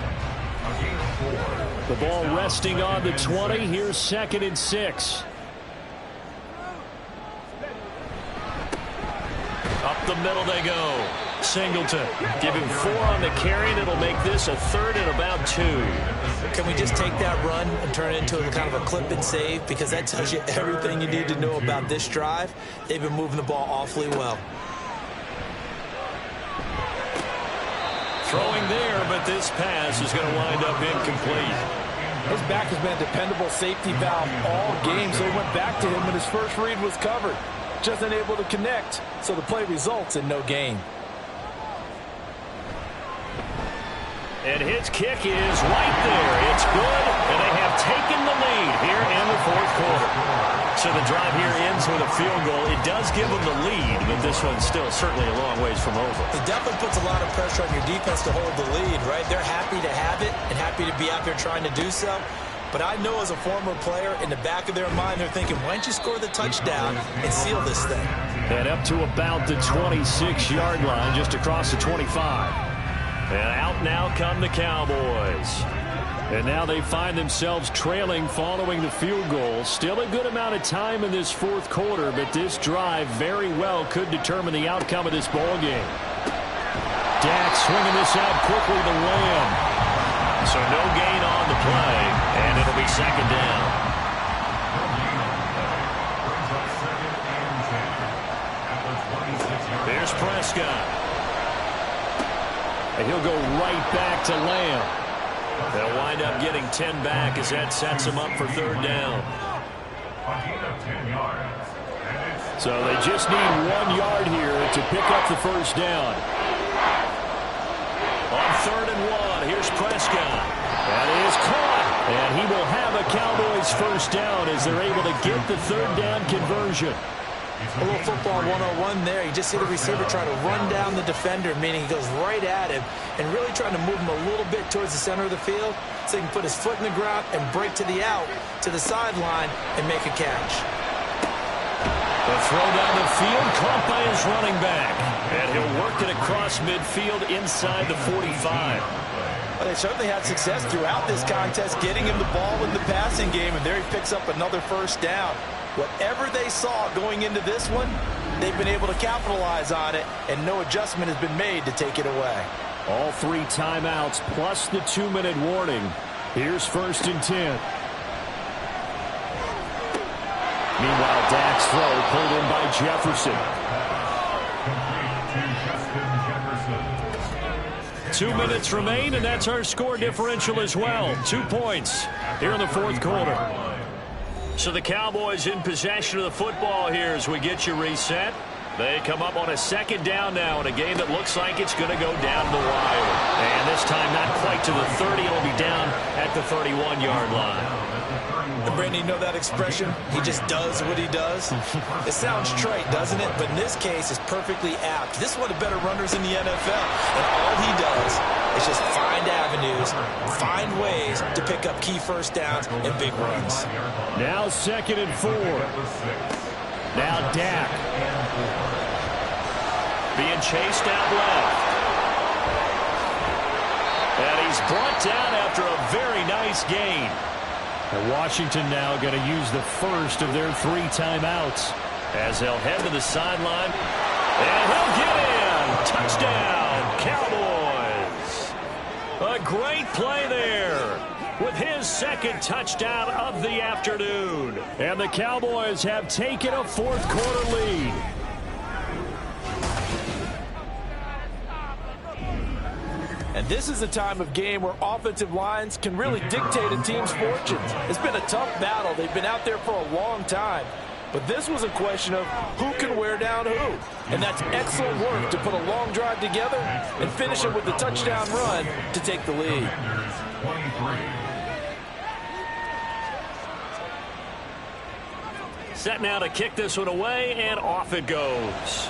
A gain of 4. The ball resting on the 20. Here's 2nd and 6. Up the middle they go. Singleton. Give him 4 on the carry, and it'll make this a 3rd and about 2. Can we just take that run and turn it into a kind of a clip and save? Because that tells you everything you need to know about this drive. They've been moving the ball awfully well. Throwing there, but this pass is going to wind up incomplete. His back has been a dependable safety valve all game, so he went back to him when his first read was covered. Just unable to connect, so the play results in no gain. And his kick is right there. It's good, and they have taken the lead here in the 4th quarter. So the drive here ends with a field goal. It does give them the lead, but this one's still certainly a long ways from over. It definitely puts a lot of pressure on your defense to hold the lead, right? They're happy to have it and happy to be out there trying to do so. But I know as a former player, in the back of their mind, they're thinking, why don't you score the touchdown and seal this thing? And up to about the 26-yard line, just across the 25. And out now come the Cowboys. And now they find themselves trailing following the field goal. Still a good amount of time in this 4th quarter, but this drive very well could determine the outcome of this ball game. Dak swinging this out quickly to Lamb. So no gain on the play, and it'll be 2nd down. Here's Prescott. And he'll go right back to Lamb. They'll wind up getting 10 back as that sets him up for 3rd down. So they just need 1 yard here to pick up the first down. On 3rd and 1, here's Prescott. That is caught. And he will have a Cowboys first down as they're able to get the 3rd down conversion. A little football 101 there. You just see the receiver try to run down the defender, meaning he goes right at him and really trying to move him a little bit towards the center of the field so he can put his foot in the ground and break to the out, to the sideline, and make a catch. The throw down the field, caught by his running back. And he'll work it across midfield inside the 45. Well, they certainly had success throughout this contest, getting him the ball in the passing game, and there he picks up another first down. Whatever they saw going into this one, they've been able to capitalize on it, and no adjustment has been made to take it away. All 3 timeouts plus the 2-minute warning. Here's 1st and 10. Meanwhile, Dak's throw pulled in by Jefferson. 2 minutes remain, and that's our score differential as well. 2 points here in the 4th quarter. So the Cowboys in possession of the football here as we get you reset. They come up on a 2nd down now in a game that looks like it's going to go down the wire. And this time not quite to the 30. It'll be down at the 31-yard line. And Brandon, you know that expression? He just does what he does. It sounds trite, doesn't it? But in this case, it's perfectly apt. This is one of the better runners in the NFL. And all he does is just find avenues, find ways to pick up key 1st downs and big runs. Now 2nd and 4. Now Dak. Being chased out left. And he's brought down after a very nice gain. And Washington now going to use the first of their 3 timeouts. As they'll head to the sideline. And he'll get in. Touchdown, Cowboys. A great play there with his 2nd touchdown of the afternoon. And the Cowboys have taken a 4th quarter lead. And this is a time of game where offensive lines can really dictate a team's fortunes. It's been a tough battle. They've been out there for a long time. But this was a question of who can wear down who. And that's excellent work to put a long drive together and finish it with a touchdown run to take the lead. Set now to kick this one away, and off it goes.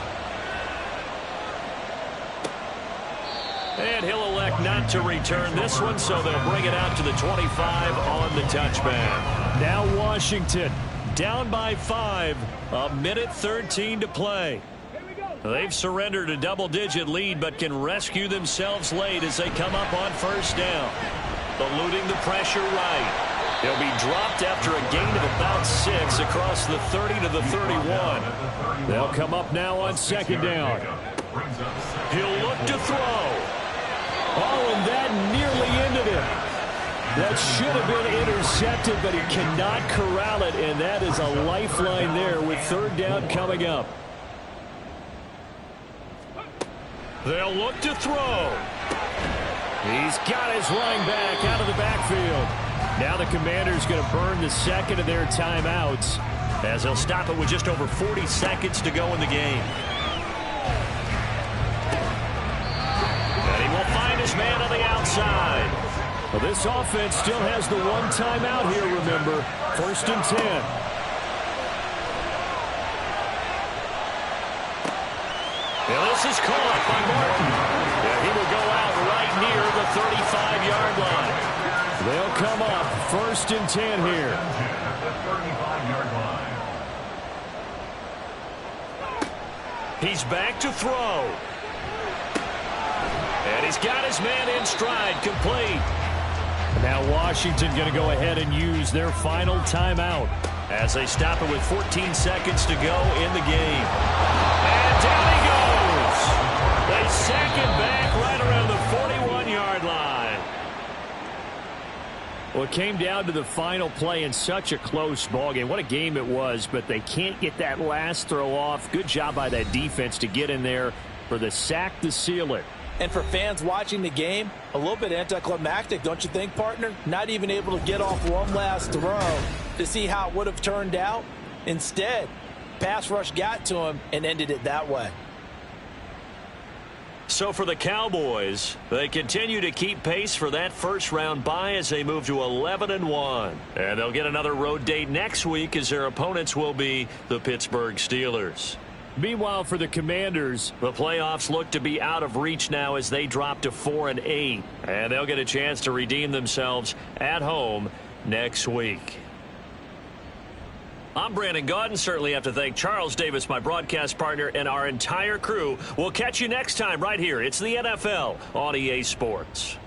And he'll elect not to return this one, so they'll bring it out to the 25 on the touchback. Now Washington down by 5, a minute 13 to play. They've surrendered a double-digit lead, but can rescue themselves late as they come up on 1st down. Eluding the pressure right. He'll be dropped after a gain of about 6 across the 30 to the 31. They'll come up now on 2nd down. He'll look to throw. Oh, and that nearly ended it. That should have been intercepted, but he cannot corral it, and that is a lifeline there with 3rd down coming up. They'll look to throw. He's got his running back out of the backfield. Now the Commanders going to burn the 2nd of their timeouts as they'll stop it with just over 40 seconds to go in the game. And he will find his man on the outside. Well, this offense still has the 1 timeout here, remember. 1st and 10. Now this is caught by Martin. And he will go out right near the 35-yard line. They'll come up 1st and 10 here. He's back to throw. And he's got his man in stride, complete. Now Washington going to go ahead and use their final timeout as they stop it with 14 seconds to go in the game. And down he goes. They sack it back right around the 41-yard line. Well, it came down to the final play in such a close ballgame. What a game it was, but they can't get that last throw off. Good job by that defense to get in there for the sack to seal it. And for fans watching the game, a little bit anticlimactic, don't you think, partner? Not even able to get off one last throw to see how it would have turned out. Instead, pass rush got to him and ended it that way. So for the Cowboys, they continue to keep pace for that first-round bye as they move to 11-1. And they'll get another road date next week as their opponents will be the Pittsburgh Steelers. Meanwhile, for the Commanders, the playoffs look to be out of reach now as they drop to 4-8. And they'll get a chance to redeem themselves at home next week. I'm Brandon Gaudin. Certainly have to thank Charles Davis, my broadcast partner, and our entire crew. We'll catch you next time right here. It's the NFL on EA Sports.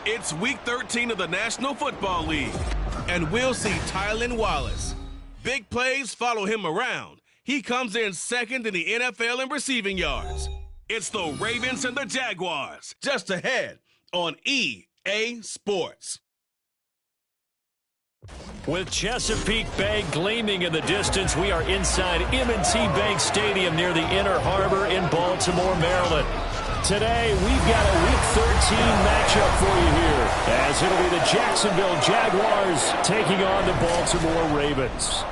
It's Week 13 of the National Football League, and we'll see Tylan Wallace. Big plays follow him around. He comes in second in the NFL in receiving yards. It's the Ravens and the Jaguars, just ahead on EA Sports. With Chesapeake Bay gleaming in the distance, we are inside M&T Bank Stadium near the Inner Harbor in Baltimore, Maryland. Today, we've got a Week 13 matchup for you here, as it'll be the Jacksonville Jaguars taking on the Baltimore Ravens.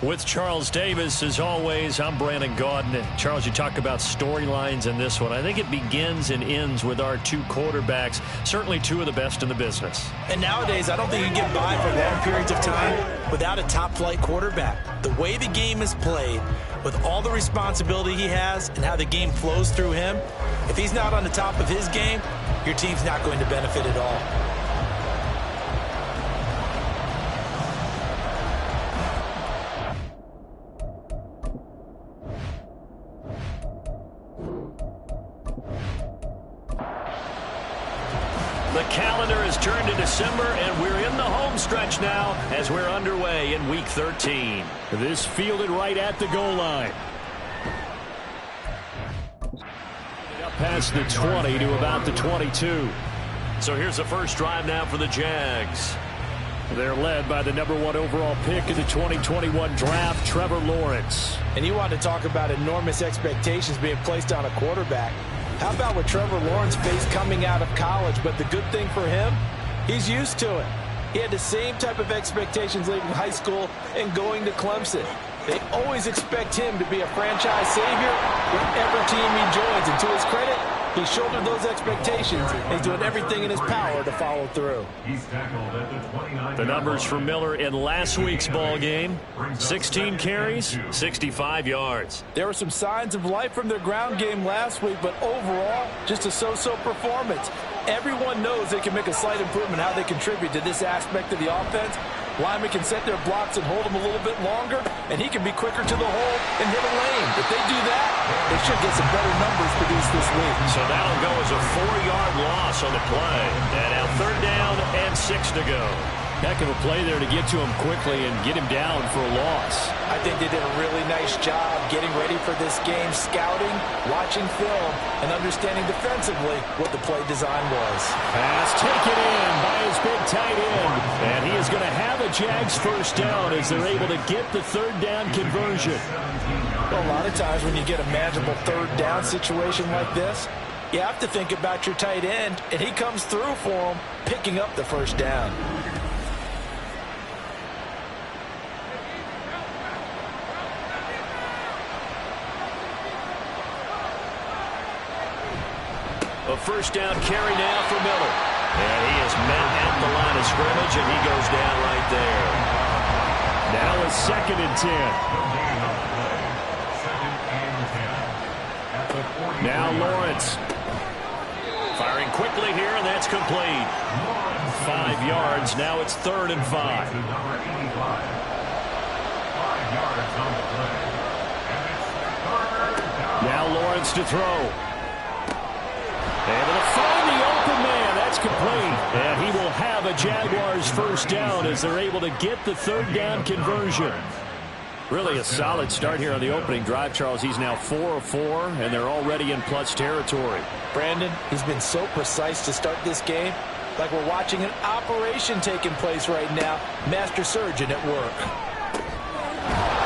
With Charles Davis, as always, I'm Brandon Gaudin. Charles, you talk about storylines in this one. I think it begins and ends with our two quarterbacks, certainly two of the best in the business. And nowadays, I don't think you can get by for long periods of time without a top-flight quarterback. The way the game is played, with all the responsibility he has and how the game flows through him, if he's not on the top of his game, your team's not going to benefit at all. The calendar has turned to December, and we're in the home stretch now as we're underway in Week 13. This fielded right at the goal line. Up past the 20 to about the 22. So here's the first drive now for the Jags. They're led by the #1 overall pick in the 2021 draft, Trevor Lawrence. And you want to talk about enormous expectations being placed on a quarterback. How about what Trevor Lawrence faced coming out of college? But the good thing for him, he's used to it. He had the same type of expectations leaving high school and going to Clemson. They always expect him to be a franchise savior whatever team he joins. And to his credit, he shouldered those expectations, and he's doing everything in his power to follow through. He's tackled at the 29. The numbers for Miller in last week's ball game: 16 carries, 65 yards. There were some signs of life from their ground game last week, but overall, just a so-so performance. Everyone knows they can make a slight improvement how they contribute to this aspect of the offense. Linemen can set their blocks and hold them a little bit longer, and he can be quicker to the hole and hit a lane. If they do that, they should get some better numbers produced this week. So that'll go as a 4-yard loss on the play. And now 3rd down and 6 to go. Heck of a play there to get to him quickly and get him down for a loss. I think they did a really nice job getting ready for this game, scouting, watching film, and understanding defensively what the play design was. Pass taken in by his big tight end. And he is going to have a Jags first down as they're able to get the 3rd down conversion. Well, a lot of times when you get a manageable 3rd down situation like this, you have to think about your tight end, and he comes through for him, picking up the 1st down. A 1st down carry now for Miller. And he is met at the line of scrimmage, and he goes down right there. Now a 2nd and 10. Now Lawrence. Firing quickly here, and that's complete. 5 yards. Now it's 3rd and 5. Now Lawrence to throw. Able to find the open man. That's complete. And he will have a Jaguars first down as they're able to get the 3rd down conversion. Really a solid start here on the opening drive, Charles. He's now 4 of 4, and they're already in plus territory. Brandon, he's been so precise to start this game. Like we're watching an operation taking place right now. Master surgeon at work.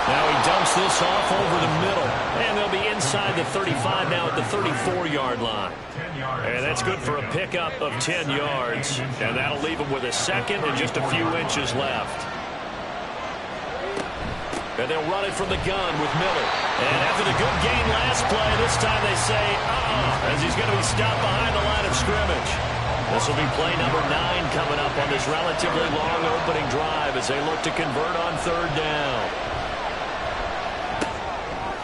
Now he dumps this off over the middle. And they'll be inside the 35 now at the 34-yard line. And that's good for a pickup of 10 yards. And that'll leave him with a 2nd and just a few inches left. And they'll run it from the gun with Miller. And after the good gain last play, this time they say, as he's going to be stopped behind the line of scrimmage. This will be play number 9 coming up on this relatively long opening drive as they look to convert on 3rd down.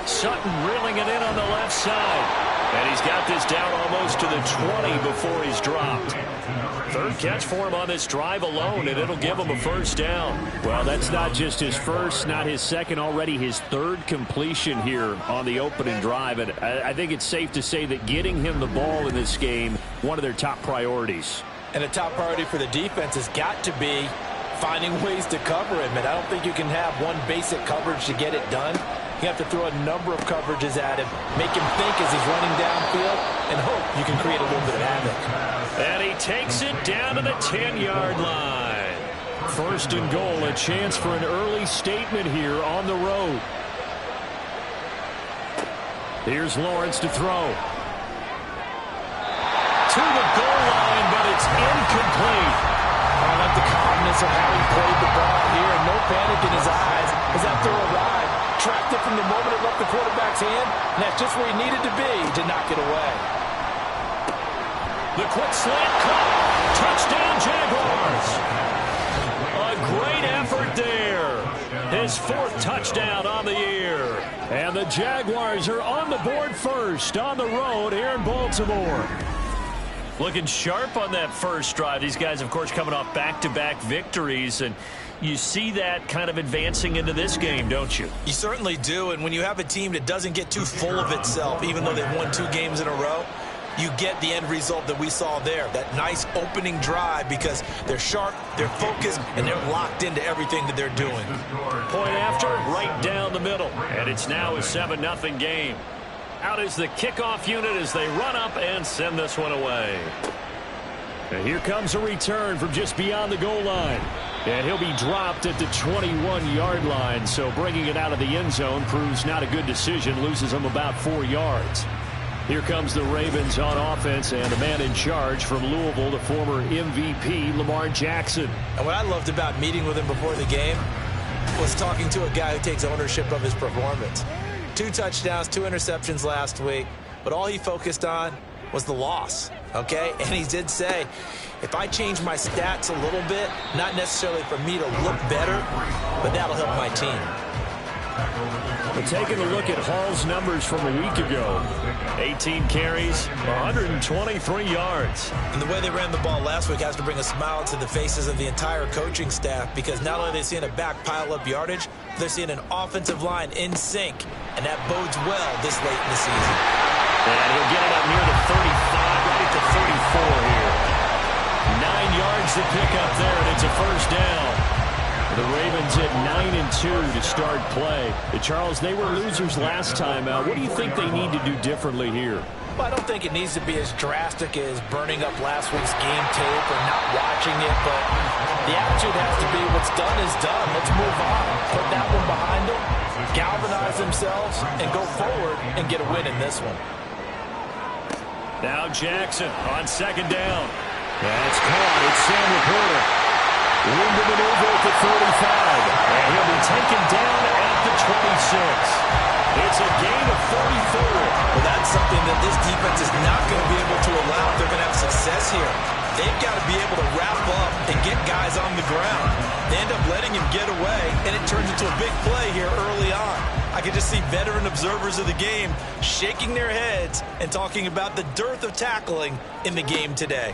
Sutton reeling it in on the left side. And he's got this down almost to the 20 before he's dropped. Third catch for him on this drive alone, and it'll give him a first down. Well, that's not just his first, not his second, already his third completion here on the opening drive. And I think it's safe to say that getting him the ball in this game, one of their top priorities. And a top priority for the defense has got to be finding ways to cover him. And I don't think you can have one basic coverage to get it done. You have to throw a number of coverages at him, make him think as he's running downfield, and hope you can create a little bit of havoc. And he takes it down to the 10-yard line. First and goal, a chance for an early statement here on the road. Here's Lawrence to throw. To the goal line, but it's incomplete. I like the calmness of how he played the ball here. No panic in his eyes as that throw arrived. Tracked it from the moment it left the quarterback's hand, and that's just where he needed to be to knock it away. The quick slant caught. Touchdown, Jaguars. A great effort there. His fourth touchdown on the year. And the Jaguars are on the board first on the road here in Baltimore. Looking sharp on that first drive. These guys, of course, coming off back-to-back victories, and you see that kind of advancing into this game, don't you? You certainly do, and when you have a team that doesn't get too full of itself, even though they've won 2 games in a row, you get the end result that we saw there, that nice opening drive, because they're sharp, they're focused, and they're locked into everything that they're doing. Point after, right down the middle, and it's now a 7-0 game. Out is the kickoff unit as they run up and send this one away. And here comes a return from just beyond the goal line. And he'll be dropped at the 21-yard line, so bringing it out of the end zone proves not a good decision, loses him about 4 yards. Here comes the Ravens on offense, and the man in charge from Louisville, the former MVP, Lamar Jackson. And what I loved about meeting with him before the game was talking to a guy who takes ownership of his performance. 2 touchdowns, 2 interceptions last week, but all he focused on was the loss, okay? And he did say, if I change my stats a little bit, not necessarily for me to look better, but that'll help my team. But taking a look at Hall's numbers from a week ago. 18 carries, 123 yards. And the way they ran the ball last week has to bring a smile to the faces of the entire coaching staff, because not only are they seeing a back pile up yardage, they're seeing an offensive line in sync, and that bodes well this late in the season. And he'll get it up near the 35, right at the 34 here. 9 yards to pick up there, and it's a first down. The Ravens at 9-2 to start play. Charles, they were losers last time out. What do you think they need to do differently here? Well, I don't think it needs to be as drastic as burning up last week's game tape or not watching it, but the attitude has to be what's done is done. Let's move on. Put that one behind them, galvanize themselves, and go forward and get a win in this one. Now Jackson on second down. That's caught. It's Sam Laporta. Room to maneuver at the 35. And he'll be taken down at the 26. It's a gain of 34. Well, that's something that this defense is not going to be able to allow if they're going to have success here. They've got to be able to wrap up and get guys on the ground. They end up letting him get away, and it turns into a big play here early on. I can just see veteran observers of the game shaking their heads and talking about the dearth of tackling in the game today.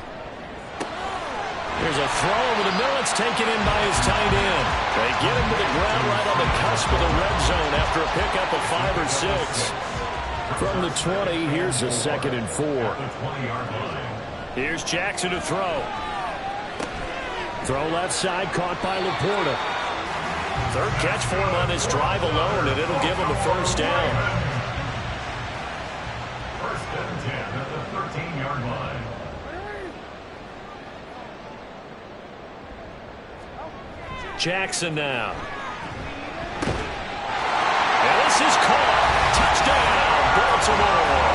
There's a throw over the middle. It's taken in by his tight end. They get him to the ground right on the cusp of the red zone after a pickup of 5 or 6. From the 20, here's a 2nd and 4. Here's Jackson to throw. Throw left side, caught by Laporta. Third catch for him on this drive alone, and it'll give him a first down. First and 10 at the 13-yard line. Jackson now. And this is caught. Touchdown, Baltimore.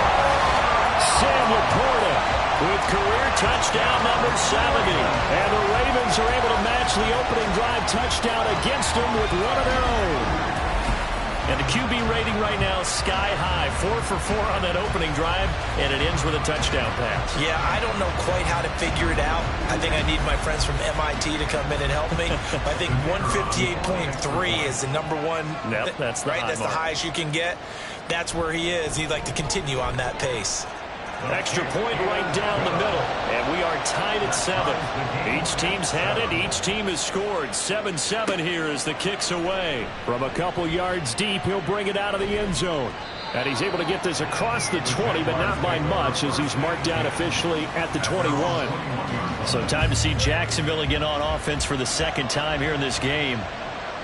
Sam Laporta with career touchdown number 70. And the Ravens are able to match the opening drive touchdown against them with one of their own. And the QB rating right now, sky high. 4 for 4 on that opening drive, and it ends with a touchdown pass. Yeah, I don't know quite how to figure it out. I think I need my friends from MIT to come in and help me. I think 158.3 is the number one. Yep, that's the right. That's mark. the highest you can get. That's where he is. He'd like to continue on that pace. Extra point right down the middle, and we are tied at 7. Each team's had it. Each team has scored. 7-7 here as the kick's away. From a couple yards deep, he'll bring it out of the end zone. And he's able to get this across the 20, but not by much as he's marked down officially at the 21. So time to see Jacksonville again on offense for the second time here in this game.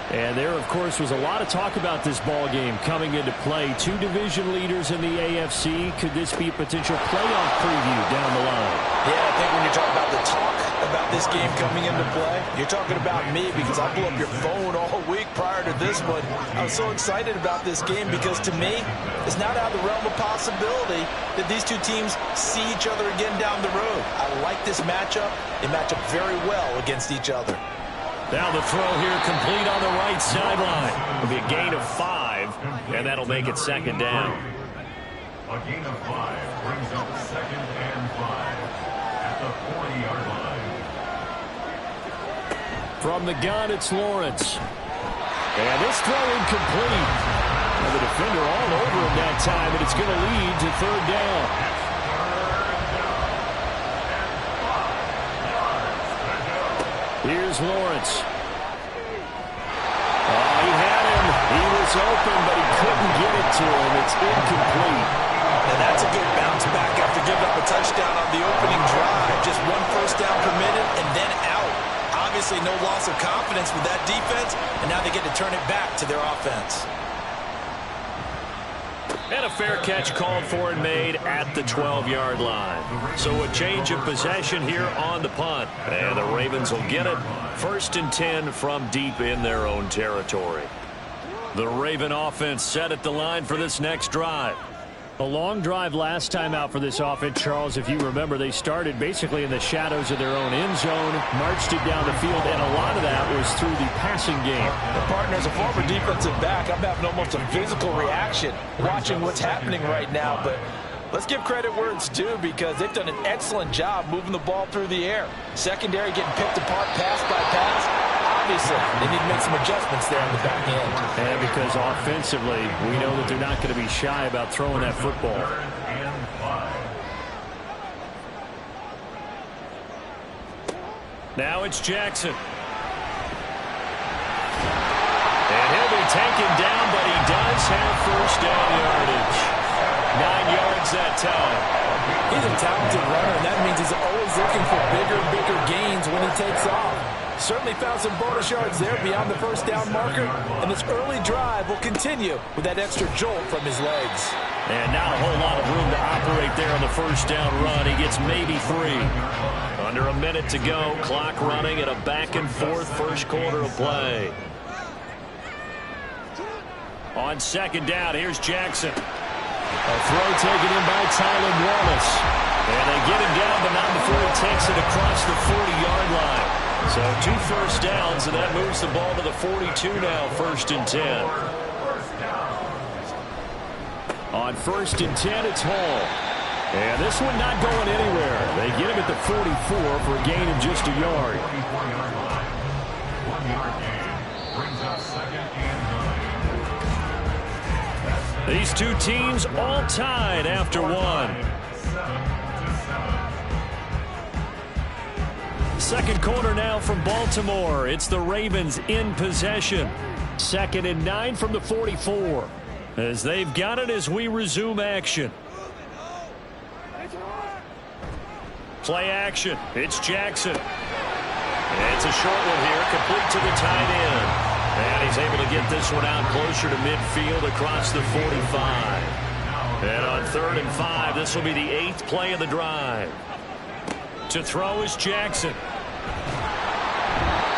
And there, of course, was a lot of talk about this ball game coming into play. 2 division leaders in the AFC. Could this be a potential playoff preview down the line? Yeah, I think when you're talking about the talk about this game coming into play, you're talking about me because I blew up your phone all week prior to this one. I was so excited about this game because, to me, it's not out of the realm of possibility that these two teams see each other again down the road. I like this matchup. They match up very well against each other. Now the throw here complete on the right sideline. It'll be a gain of 5, and that'll make it second down. A gain of 5 brings up 2nd and 5 at the 40-yard line. From the gun, it's Lawrence. And this throw incomplete. And the defender all over him that time, and it's going to lead to 3rd down. Here's Lawrence. Oh, he had him. He was open, but he couldn't get it to him. It's incomplete. And that's a good bounce back after giving up a touchdown on the opening drive. Just 1 first down permitted and then out. Obviously no loss of confidence with that defense, and now they get to turn it back to their offense. And a fair catch called for and made at the 12-yard line. So a change of possession here on the punt. And the Ravens will get it. 1st and 10 from deep in their own territory. The Raven offense set at the line for this next drive. A long drive last time out for this offense, Charles. If you remember, they started basically in the shadows of their own end zone, marched it down the field, and a lot of that was through the passing game. The partner, as a former defensive back, I'm having almost a physical reaction watching what's happening right now. But let's give credit where it's due because they've done an excellent job moving the ball through the air. Secondary getting picked apart pass by pass. Obviously, they need to make some adjustments there on the back end. And because offensively, we know that they're not going to be shy about throwing that football. Now it's Jackson. And he'll be taken down, but he does have first down yardage. 9 yards that time. He's a talented runner, and that means he's always looking for bigger and bigger gains when he takes off. Certainly found some bonus yards there beyond the first down marker, and this early drive will continue with that extra jolt from his legs. And not a whole lot of room to operate there on the first down run. He gets maybe 3. Under a minute to go, clock running at a back-and-forth first quarter of play. On 2nd down, here's Jackson. A throw taken in by Tylan Wallace. And they get him down, but not before he takes it across the 40-yard line. So 2 first downs, and that moves the ball to the 42 now, 1st and 10. On 1st and 10, it's Hall. And this one not going anywhere. They get him at the 44 for a gain of just a yard. 44-yard line. 1-yard gain brings up 2nd and 9. These two teams all tied after 1. 2nd quarter now from Baltimore. It's the Ravens in possession. 2nd and 9 from the 44. As they've got it as we resume action. Play action. It's Jackson. It's a short one here, complete to the tight end. And he's able to get this one out closer to midfield across the 45. And on 3rd and 5, this will be the 8th play of the drive. To throw is Jackson.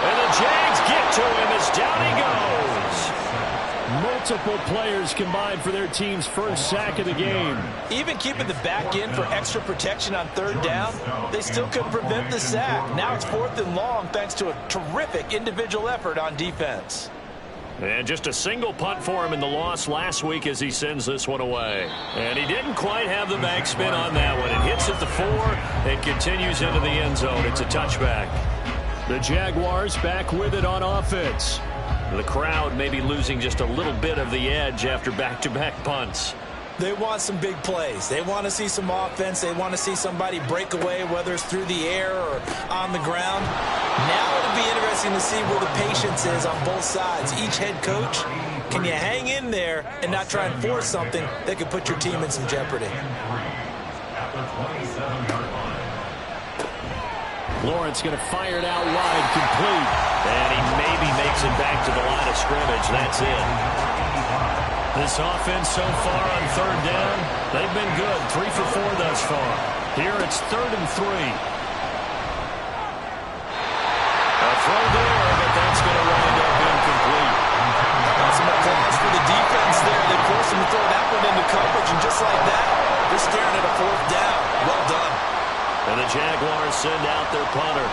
And the Jags get to him as down he goes. Multiple players combined for their team's first sack of the game. Even keeping the back end for extra protection on 3rd down, they still couldn't prevent the sack. Now it's 4th and long thanks to a terrific individual effort on defense. And just a single punt for him in the loss last week as he sends this one away. And he didn't quite have the backspin on that one. It hits at the 4 and continues into the end zone. It's a touchback. The Jaguars back with it on offense. The crowd may be losing just a little bit of the edge after back-to-back punts. They want some big plays. They want to see some offense. They want to see somebody break away, whether it's through the air or on the ground. Now it'll be interesting to see where the patience is on both sides. Each head coach, can you hang in there and not try and force something that could put your team in some jeopardy? Lawrence going to fire it out wide, complete. And he maybe makes it back to the line of scrimmage. That's it. This offense so far on third down, they've been good. 3 for 4 thus far. Here it's 3rd and 3. A throw there, but that's going to wind up incomplete. Some applause for the defense there. They forced him to throw that one into coverage, and just like that, they're staring at a 4th down. Well done. And the Jaguars send out their punter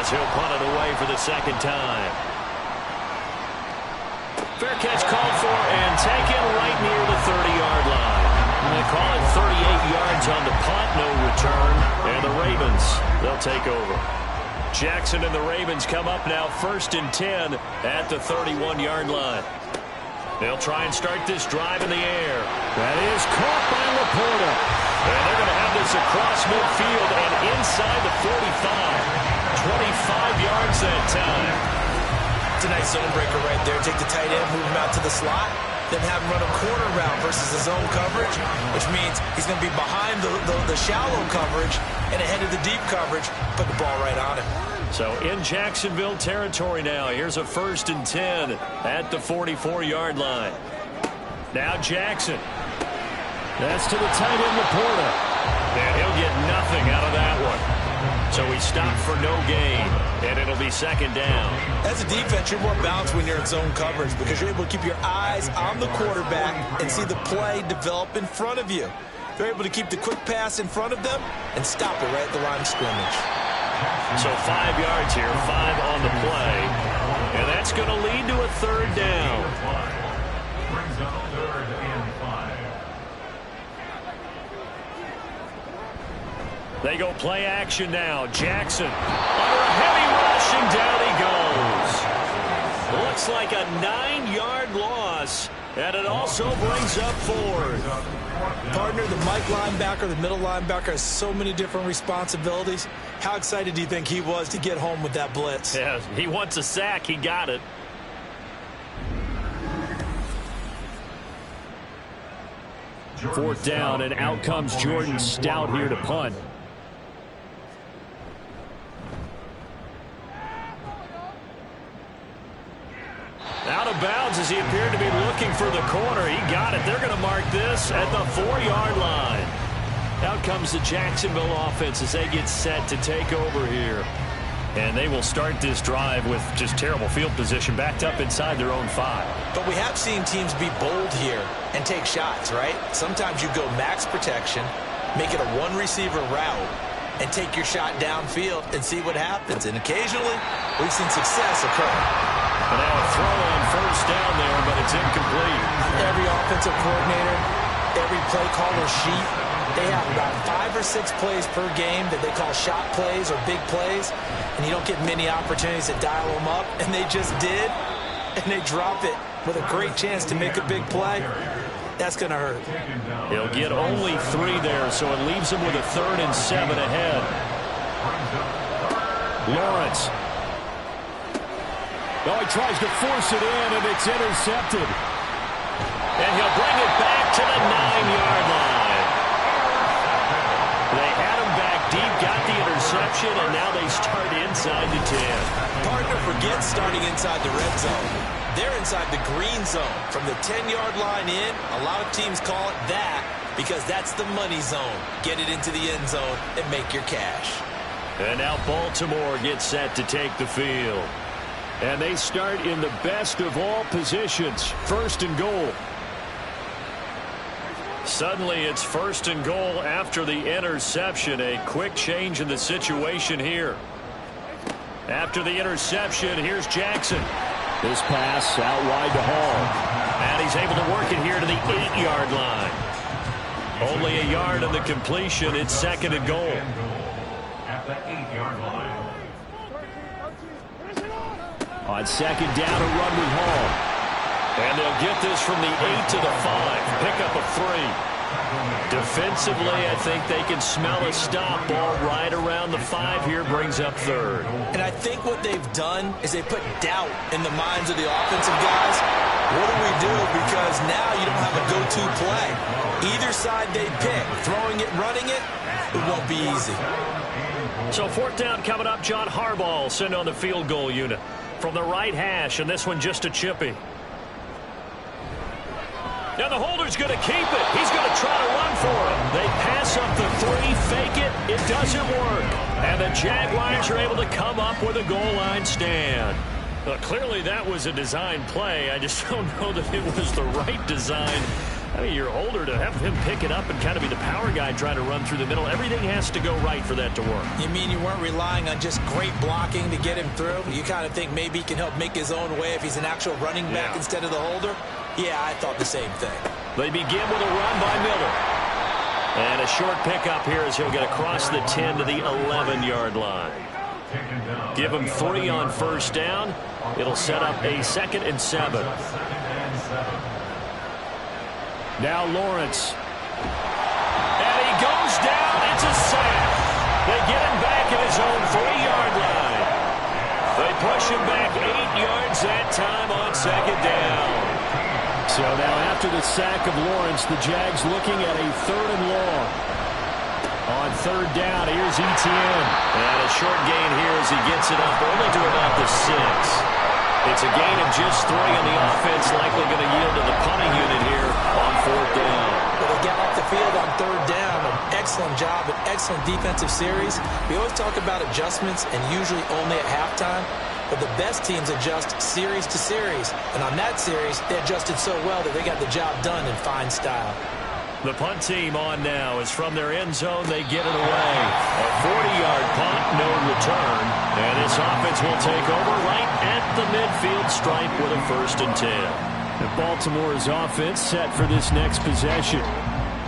as he'll punt it away for the 2nd time. Fair catch called for and taken right near the 30-yard line. And they call it 38 yards on the punt, no return. And the Ravens, they'll take over. Jackson and the Ravens come up now 1st and 10 at the 31-yard line. They'll try and start this drive in the air. That is caught by Laporta. And they're going to have this across midfield and inside the 45. 25 yards that time. It's a nice zone breaker right there. Take the tight end, move him out to the slot, then have him run a corner route versus the zone coverage, which means he's going to be behind the shallow coverage and ahead of the deep coverage. Put the ball right on him. So in Jacksonville territory now. Here's a 1st and 10 at the 44-yard line. Now Jackson. That's to the tight end, Laporta. And he'll get nothing out of that one. So he stopped for no gain, and it'll be 2nd down. As a defense, you're more balanced when you're in zone coverage because you're able to keep your eyes on the quarterback and see the play develop in front of you. They're able to keep the quick pass in front of them and stop it right at the line of scrimmage. So 5 yards here, 5 on the play, and that's going to lead to a 3rd down. Brings up 3rd and 5. They go play action now. Jackson under a heavy rush, and down he goes. Looks like a 9-yard loss, and it also brings up 4th. Partner, the Mike linebacker, the middle linebacker has so many different responsibilities. How excited do you think he was to get home with that blitz? Yeah, he wants a sack. He got it. Fourth down, and out comes Jordan Stout here to punt. Out of bounds as he appeared to be looking for the corner. He got it. They're going to mark this at the 4-yard line. Out comes the Jacksonville offense as they get set to take over here. And they will start this drive with just terrible field position, backed up inside their own 5. But we have seen teams be bold here and take shots, right? Sometimes you go max protection, make it a one-receiver route, and take your shot downfield and see what happens. And occasionally, we've seen success occur. And now a throw on 1st down there, but it's incomplete. Every offensive coordinator, every play caller sheet, they have about 5 or 6 plays per game that they call shot plays or big plays, and you don't get many opportunities to dial them up, and they just did, and they drop it with a great chance to make a big play. That's going to hurt. He'll get only 3 there, so it leaves him with a 3rd and 7 ahead. Lawrence. Oh, he tries to force it in, and it's intercepted. And he'll bring it back to the 9-yard line. They had him back deep, got the interception, and now they start inside the 10. Partner, forget starting inside the red zone. They're inside the green zone. From the 10-yard line in, a lot of teams call it that because that's the money zone. Get it into the end zone and make your cash. And now Baltimore gets set to take the field. And they start in the best of all positions, 1st and goal. Suddenly it's 1st and goal after the interception. A quick change in the situation here. After the interception, here's Jackson. This pass out wide to Hall. And he's able to work it here to the 8-yard line. Only a yard on the completion. It's second and goal. At the 8-yard line. On second down, a run with Hall. And they'll get this from the 8 to the 5. Pick up a 3. Defensively, I think they can smell a stop. Ball right around the 5 here, brings up third. And I think what they've done is they put doubt in the minds of the offensive guys. What do we do? Because now you don't have a go-to play. Either side they pick, throwing it, running it, it won't be easy. So fourth down coming up. John Harbaugh sent on the field goal unit from the right hash, and this one just a chippy. Now the holder's going to keep it. He's going to try to run for it. They pass up the 3, fake it. It doesn't work. And the Jaguars are able to come up with a goal line stand. Well, clearly that was a design play. I just don't know that it was the right design. I mean, your holder, to have him pick it up and kind of be the power guy trying to run through the middle, everything has to go right for that to work. You mean you weren't relying on just great blocking to get him through? You kind of think maybe he can help make his own way if he's an actual running back instead of the holder? Yeah, I thought the same thing. They begin with a run by Miller. And a short pickup here as he'll get across the 10 to the 11-yard line. Give him 3 on first down. It'll set up a 2nd and 7. Now Lawrence. And he goes down. It's a sack. They get him back at his own 3-yard line. They push him back 8 yards that time on second down. So now after the sack of Lawrence, the Jags looking at a 3rd and long. On third down, here's Etienne. And a short gain here as he gets it up only to about the 6. It's a gain of just 3 on the offense, likely going to yield to the punting unit here on 4th down. Well, they got off the field on 3rd down. An excellent job, an excellent defensive series. We always talk about adjustments and usually only at halftime. But the best teams adjust series to series. And on that series, they adjusted so well that they got the job done in fine style. The punt team on now is from their end zone. They get it away. A 40-yard punt, no return. And this offense will take over right at the midfield stripe with a 1st and 10. The Baltimore's offense set for this next possession.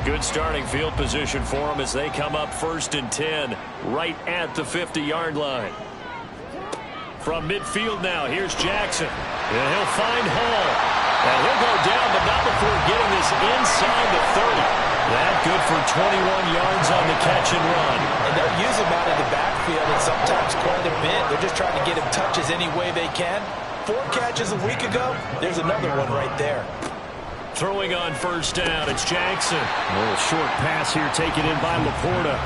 Good starting field position for them as they come up 1st and 10 right at the 50-yard line. From midfield now, here's Jackson. And he'll find Hall. And he'll go down, but not before getting this inside the 30. That good for 21 yards on the catch and run. And they'll use him out of the backfield and sometimes quite a bit. They're just trying to get him touches any way they can. 4 catches a week ago. There's another one right there. Throwing on first down, it's Jackson. A little short pass here taken in by Laporta.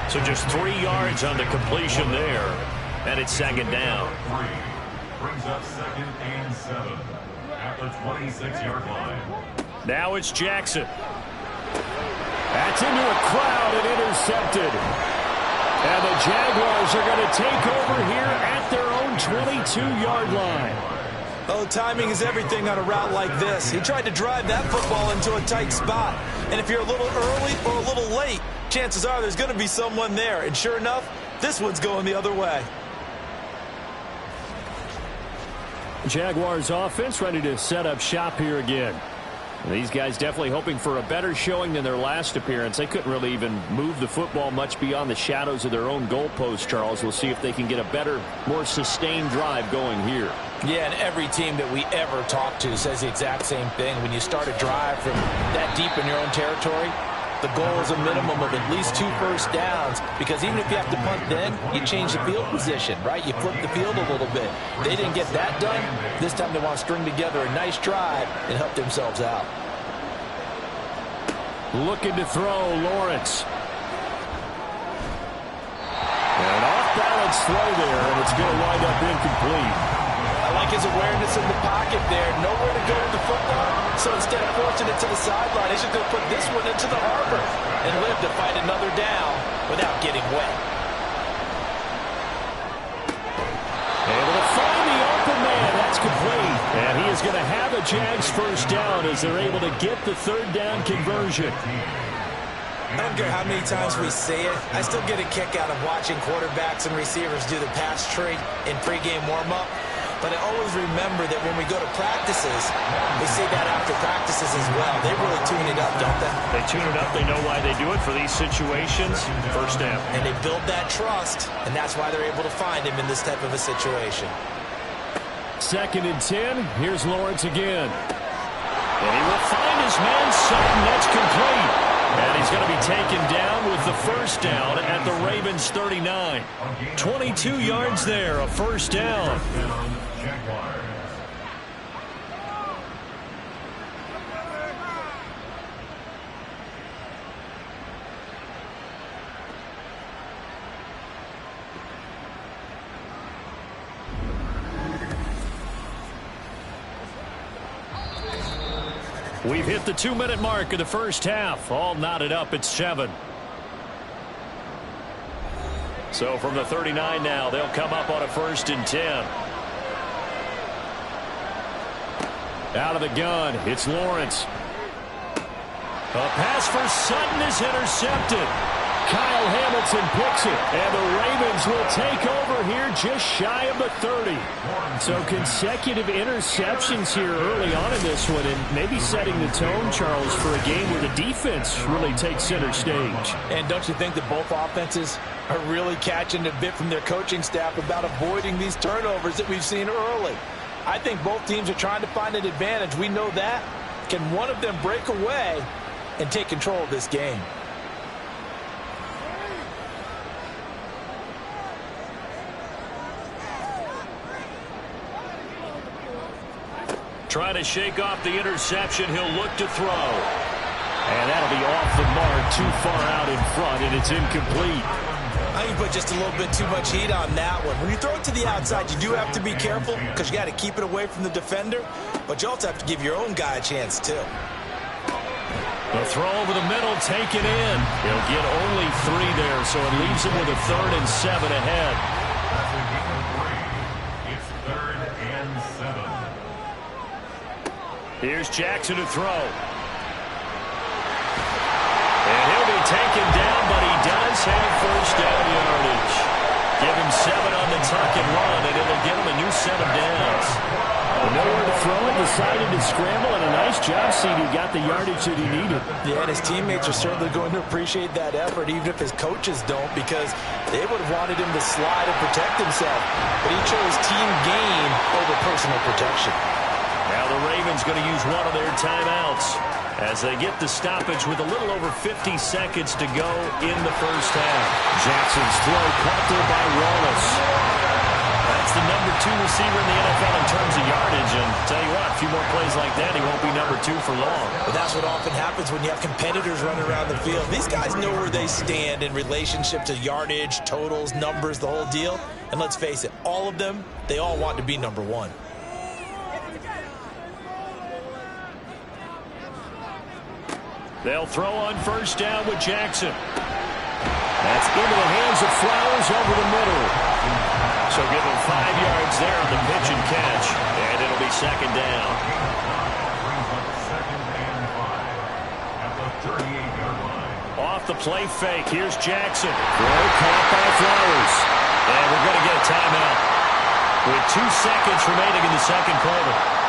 So just 3 yards on the completion there. And it's second down. 3 brings up 2nd and 7 at the 26-yard line. Now it's Jackson. That's into a crowd and intercepted. And the Jaguars are going to take over here at their own 22-yard line. Oh, timing is everything on a route like this. He tried to drive that football into a tight spot. And if you're a little early or a little late, chances are there's going to be someone there. And sure enough, this one's going the other way. Jaguars offense ready to set up shop here again. These guys definitely hoping for a better showing than their last appearance. They couldn't really even move the football much beyond the shadows of their own goalpost, Charles. We'll see if they can get a better, more sustained drive going here. Yeah, and every team that we ever talk to says the exact same thing. When you start a drive from that deep in your own territory, the goal is a minimum of at least 2 first downs, because even if you have to punt then, you change the field position, right? You flip the field a little bit. They didn't get that done. This time they want to string together a nice drive and help themselves out. Looking to throw, Lawrence. An off-balance throw there, and it's going to wind up incomplete. I like his awareness in the pocket there. Nowhere to go with the football. So instead of forcing it to the sideline, he's just going to put this one into the harbor and live to fight another down without getting wet. Able to find the open man. That's complete. And he is going to have a Jags first down as they're able to get the 3rd down conversion. I don't care how many times we say it. I still get a kick out of watching quarterbacks and receivers do the pass tree in pregame warm-up. But I always remember that when we go to practices, we say that after practices as well. They really tune it up, don't they? They tune it up. They know why they do it for these situations. First down. And they build that trust, and that's why they're able to find him in this type of a situation. 2nd and 10. Here's Lawrence again. And he will find his man Sutton. That's complete. And he's going to be taken down with the first down at the Ravens 39. 22 yards there, a first down. We've hit the 2-minute mark of the first half. All knotted up at 7. So from the 39 now, they'll come up on a 1st and 10. Out of the gun, it's Lawrence. A pass for Sutton is intercepted. Kyle Hamilton picks it, and the Ravens will take over here just shy of the 30. So consecutive interceptions here early on in this one, and maybe setting the tone, Charles, for a game where the defense really takes center stage. And don't you think that both offenses are really catching a bit from their coaching staff about avoiding these turnovers that we've seen early? I think both teams are trying to find an advantage. We know that. Can one of them break away and take control of this game? Trying to shake off the interception. He'll look to throw. And that'll be off the mark, too far out in front, and it's incomplete. I think you put just a little bit too much heat on that one. When you throw it to the outside, you do have to be careful because you got to keep it away from the defender, but you also have to give your own guy a chance, too. The throw over the middle, taken in. He'll get only 3 there, so it leaves him with a 3rd and 7 ahead. It's 3rd and 7. Here's Jackson to throw. And he'll be taken down, but he does have first down yardage. Give him 7 on the tuck and run, and it'll give him a new set of downs. Nowhere to throw it, decided to scramble, and a nice job, CD. Got the yardage that he needed. Yeah, and his teammates are certainly going to appreciate that effort, even if his coaches don't, because they would have wanted him to slide and protect himself. But he chose team gain over personal protection. Now the Ravens going to use one of their timeouts as they get the stoppage with a little over 50 seconds to go in the first half. Jackson's throw caught there by Wallace. That's the number 2 receiver in the NFL in terms of yardage. And tell you what, a few more plays like that, he won't be number 2 for long. But that's what often happens when you have competitors running around the field. These guys know where they stand in relationship to yardage, totals, numbers, the whole deal. And let's face it, all of them, they all want to be number 1. They'll throw on first down with Jackson. That's into the hands of Flowers over the middle. So give him 5 yards there on the pitch and catch. And it'll be 2nd down. At the 38-yard line. Off the play fake. Here's Jackson. Throw caught by Flowers. And we're going to get a timeout with 2 seconds remaining in the second quarter.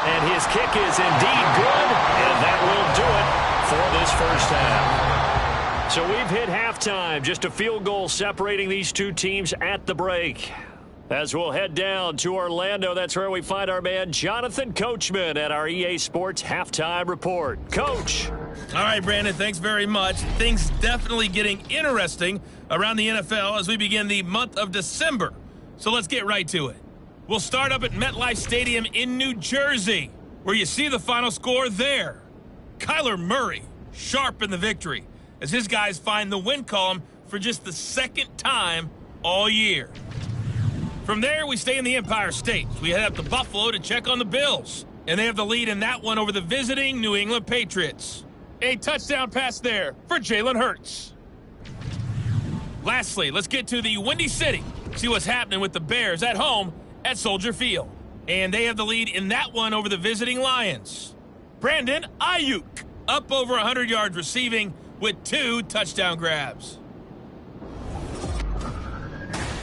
And his kick is indeed good, and that will do it for this first half. So we've hit halftime, just a field goal separating these two teams at the break. As we'll head down to Orlando, that's where we find our man Jonathan Coachman at our EA Sports Halftime Report. Coach. All right, Brandon, thanks very much. Things definitely getting interesting around the NFL as we begin the month of December. So let's get right to it. We'll start up at MetLife Stadium in New Jersey, where you see the final score there. Kyler Murray, sharp in the victory, as his guys find the win column for just the 2nd time all year. From there, we stay in the Empire State. We head up to Buffalo to check on the Bills, and they have the lead in that one over the visiting New England Patriots. A touchdown pass there for Jalen Hurts. Lastly, let's get to the Windy City, see what's happening with the Bears at home at Soldier Field. And they have the lead in that one over the visiting Lions. Brandon Ayuk up over 100 yards receiving with 2 touchdown grabs.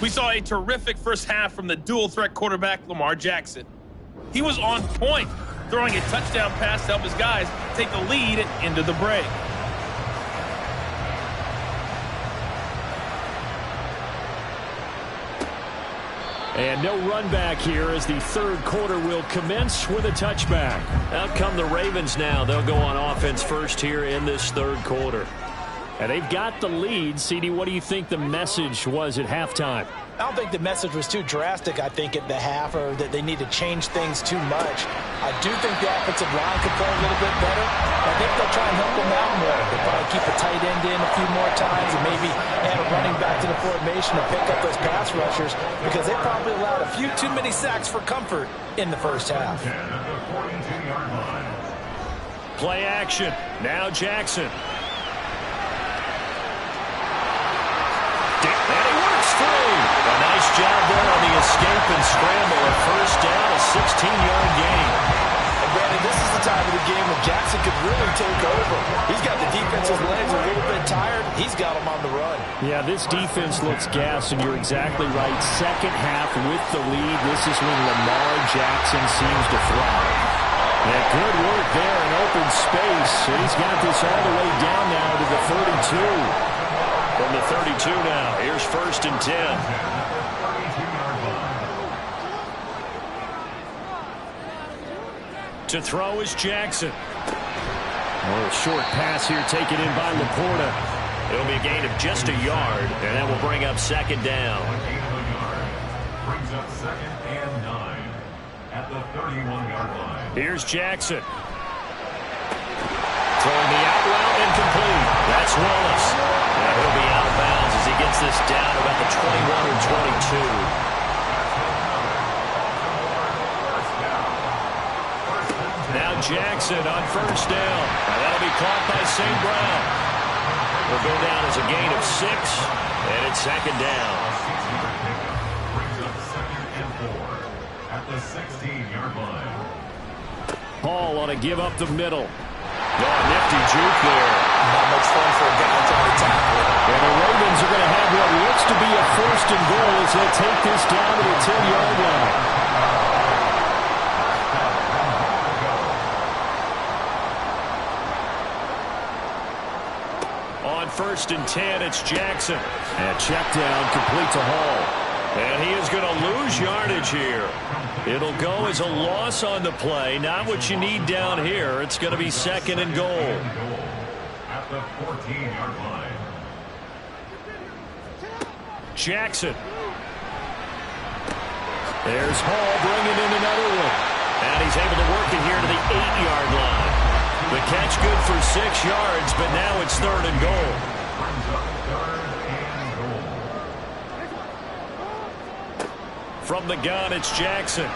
We saw a terrific first half from the dual-threat quarterback, Lamar Jackson. He was on point, throwing a touchdown pass to help his guys take the lead into the break. And no run back here as the third quarter will commence with a touchback. Out come the Ravens now. They'll go on offense first here in this third quarter. And they've got the lead. CD, what do you think the message was at halftime? I don't think the message was too drastic, I think, at the half, or that they need to change things too much. I do think the offensive line could play a little bit better. I think they'll try and help them out more. They'll probably keep a tight end in a few more times and maybe add a running back to the formation to pick up those pass rushers, because they probably allowed a few too many sacks for comfort in the first half. Play action. Now Jackson. A nice job there on the escape and scramble. A first down, a 16-yard gain. And Brandon, this is the time of the game when Jackson could really take over. He's got the defensive legs a little bit tired. He's got them on the run. Yeah, this defense looks gassed, and you're exactly right. Second half with the lead. This is when Lamar Jackson seems to thrive. And good work there in open space. And he's got this all the way down now to the 32. From the 32 now, here's 1st and 10. To throw is Jackson. A short pass here taken in by Laporta. It'll be a gain of just a yard, and that will bring up 2nd down. Brings up 2nd and 9 at the 31-yard line. Here's Jackson. Throwing the out route incomplete. That's Wallace. And he'll be out of bounds as he gets this down about the 21 or 22. Now Jackson on 1st down. And that'll be caught by St. Brown. Will go down as a gain of 6, and it's 2nd down. Brings up 2nd and 4 at the 16-yard line. Paul on a give up the middle. Nifty juke there. Not much fun for a guy trying to tackle it. And the Ravens are going to have what looks to be a 1st and goal as they take this down to the 10-yard line. On 1st and 10, it's Jackson. And check down complete to Hall. And he is going to lose yardage here. It'll go as a loss on the play. Not what you need down here. It's going to be 2nd and goal. At the 14-yard line. Jackson. There's Hall bringing in another one. And he's able to work it here to the 8-yard line. The catch good for 6 yards, but now it's 3rd and goal. Brings up 3rd and goal. From the gun, it's Jackson. And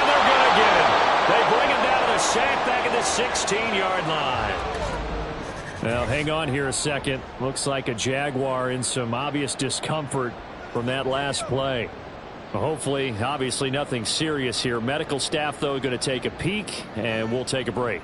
they're going to get him. They bring him down to the sack back at the 16-yard line. Now, hang on here a second. Looks like a Jaguar in some obvious discomfort from that last play. Hopefully, obviously, nothing serious here. Medical staff, though, going to take a peek, and we'll take a break.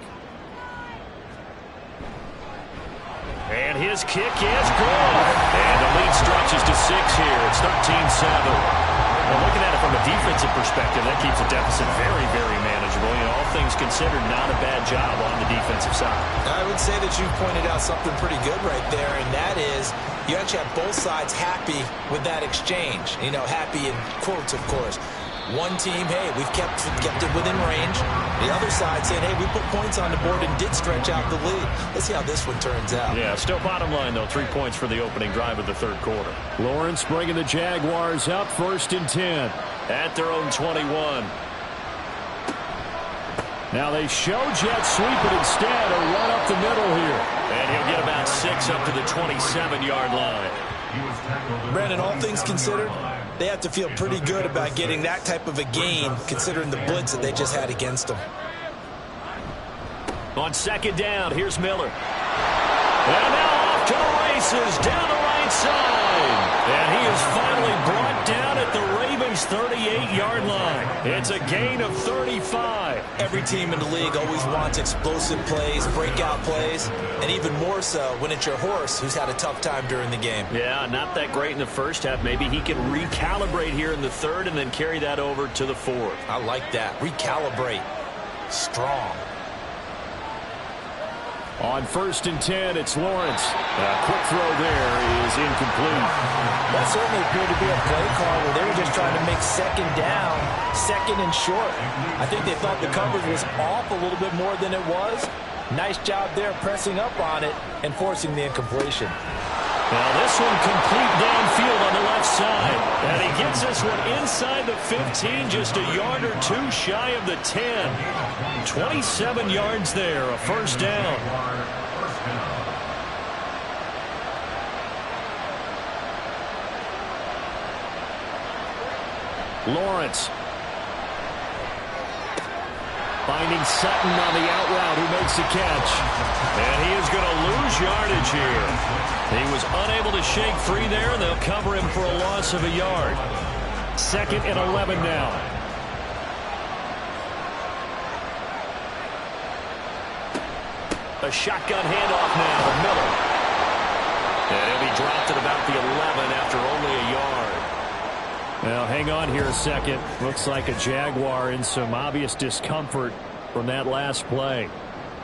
And his kick is good. And the lead stretches to 6 here. It's 13-7. Well, looking at it from a defensive perspective, that keeps the deficit very, very manageable. You know, all things considered, not a bad job on the defensive side. I would say that you pointed out something pretty good right there, and that is you actually have both sides happy with that exchange. You know, happy in quotes, of course. One team, hey, we've kept it within range. The other side saying, hey, we put points on the board and did stretch out the lead. Let's see how this one turns out. Yeah, still bottom line, though. 3 points for the opening drive of the third quarter. Lawrence bringing the Jaguars up 1st and 10. At their own 21. Now they show jet sweep, but instead a run up the middle here. And he'll get about 6 up to the 27-yard line. Brandon, all things considered, they have to feel pretty good about getting that type of a gain, considering the blitz that they just had against them. On 2nd down, here's Miller. And now off to the races, down the right side. And he is finally brought down at the Ravens' 38-yard line. It's a gain of 35. Every team in the league always wants explosive plays, breakout plays, and even more so when it's your horse who's had a tough time during the game. Yeah, not that great in the first half. Maybe he can recalibrate here in the third and then carry that over to the fourth. I like that. Recalibrate. Strong. On 1st and 10, it's Lawrence. A quick throw there is incomplete. That certainly appeared to be a play call where they were just trying to make second down, second and short. I think they thought the coverage was off a little bit more than it was. Nice job there pressing up on it and forcing the incompletion. Now this one complete downfield on the left side. And he gets this one inside the 15, just a yard or two shy of the 10. 27 yards there, a first down. Lawrence. Finding Sutton on the out route, who makes the catch. And he is going to lose yardage here. He was unable to shake free there, and they'll cover him for a loss of a yard. 2nd and 11 now. A shotgun handoff now to Miller. And he'll be dropped at about the 11 after only a yard. Now, hang on here a second. Looks like a Jaguar in some obvious discomfort from that last play.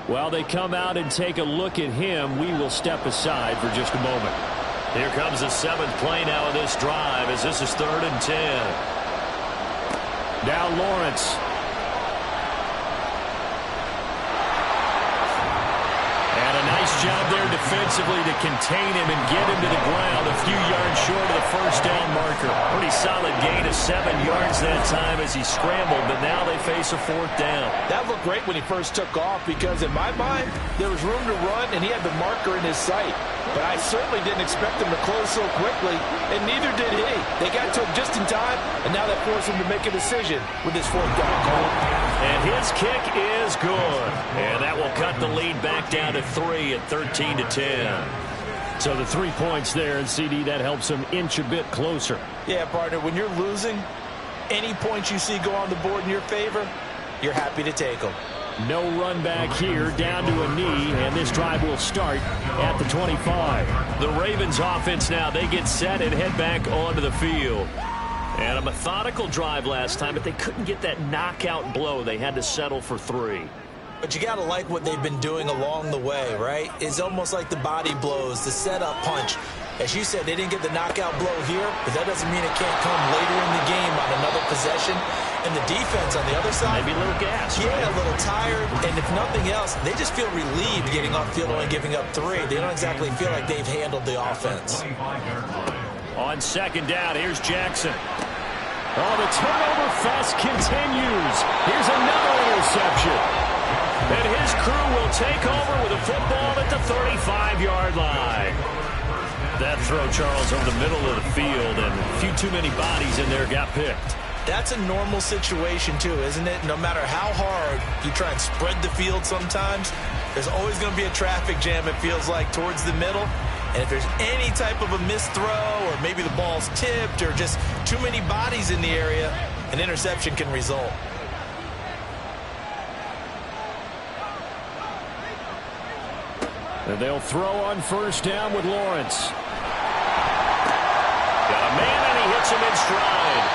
While they come out and take a look at him, we will step aside for just a moment. Here comes the 7th play now of this drive as this is 3rd and 10. Now Lawrence. And a nice job there defensively to contain him and get him to the ground a few yards short of the first down marker. Pretty solid gain of 7 yards that time as he scrambled, but now they face a 4th down. That looked great when he first took off because in my mind, there was room to run and he had the marker in his sight. But I certainly didn't expect him to close so quickly, and neither did he. They got to him just in time, and now that forced him to make a decision with his 4th down call. And his kick is good. And that will cut the lead back down to 3 at 13 to 10. So the 3 points there, and CD, that helps him inch a bit closer. Yeah, partner, when you're losing, any points you see go on the board in your favor, you're happy to take them. No run back here, down to a knee, and this drive will start at the 25. The Ravens offense now, they get set and head back onto the field. And a methodical drive last time, but they couldn't get that knockout blow. They had to settle for 3. But you got to like what they've been doing along the way, right? It's almost like the body blows, the setup punch. As you said, they didn't get the knockout blow here, but that doesn't mean it can't come later in the game on another possession. And the defense on the other side, maybe a little gas. Yeah, a little tired. And if nothing else, they just feel relieved getting upfield only giving up 3. They don't exactly feel like they've handled the offense. On 2nd down, here's Jackson. Oh, the turnover fest continues. Here's another interception. And his crew will take over with a football at the 35-yard line. That throw, Charles, over the middle of the field, and a few too many bodies in there got picked. That's a normal situation, too, isn't it? No matter how hard you try and spread the field sometimes, there's always going to be a traffic jam, it feels like, towards the middle. And if there's any type of a missed throw or maybe the ball's tipped or just too many bodies in the area, an interception can result. And they'll throw on 1st down with Lawrence. Got a man, and he hits him in stride.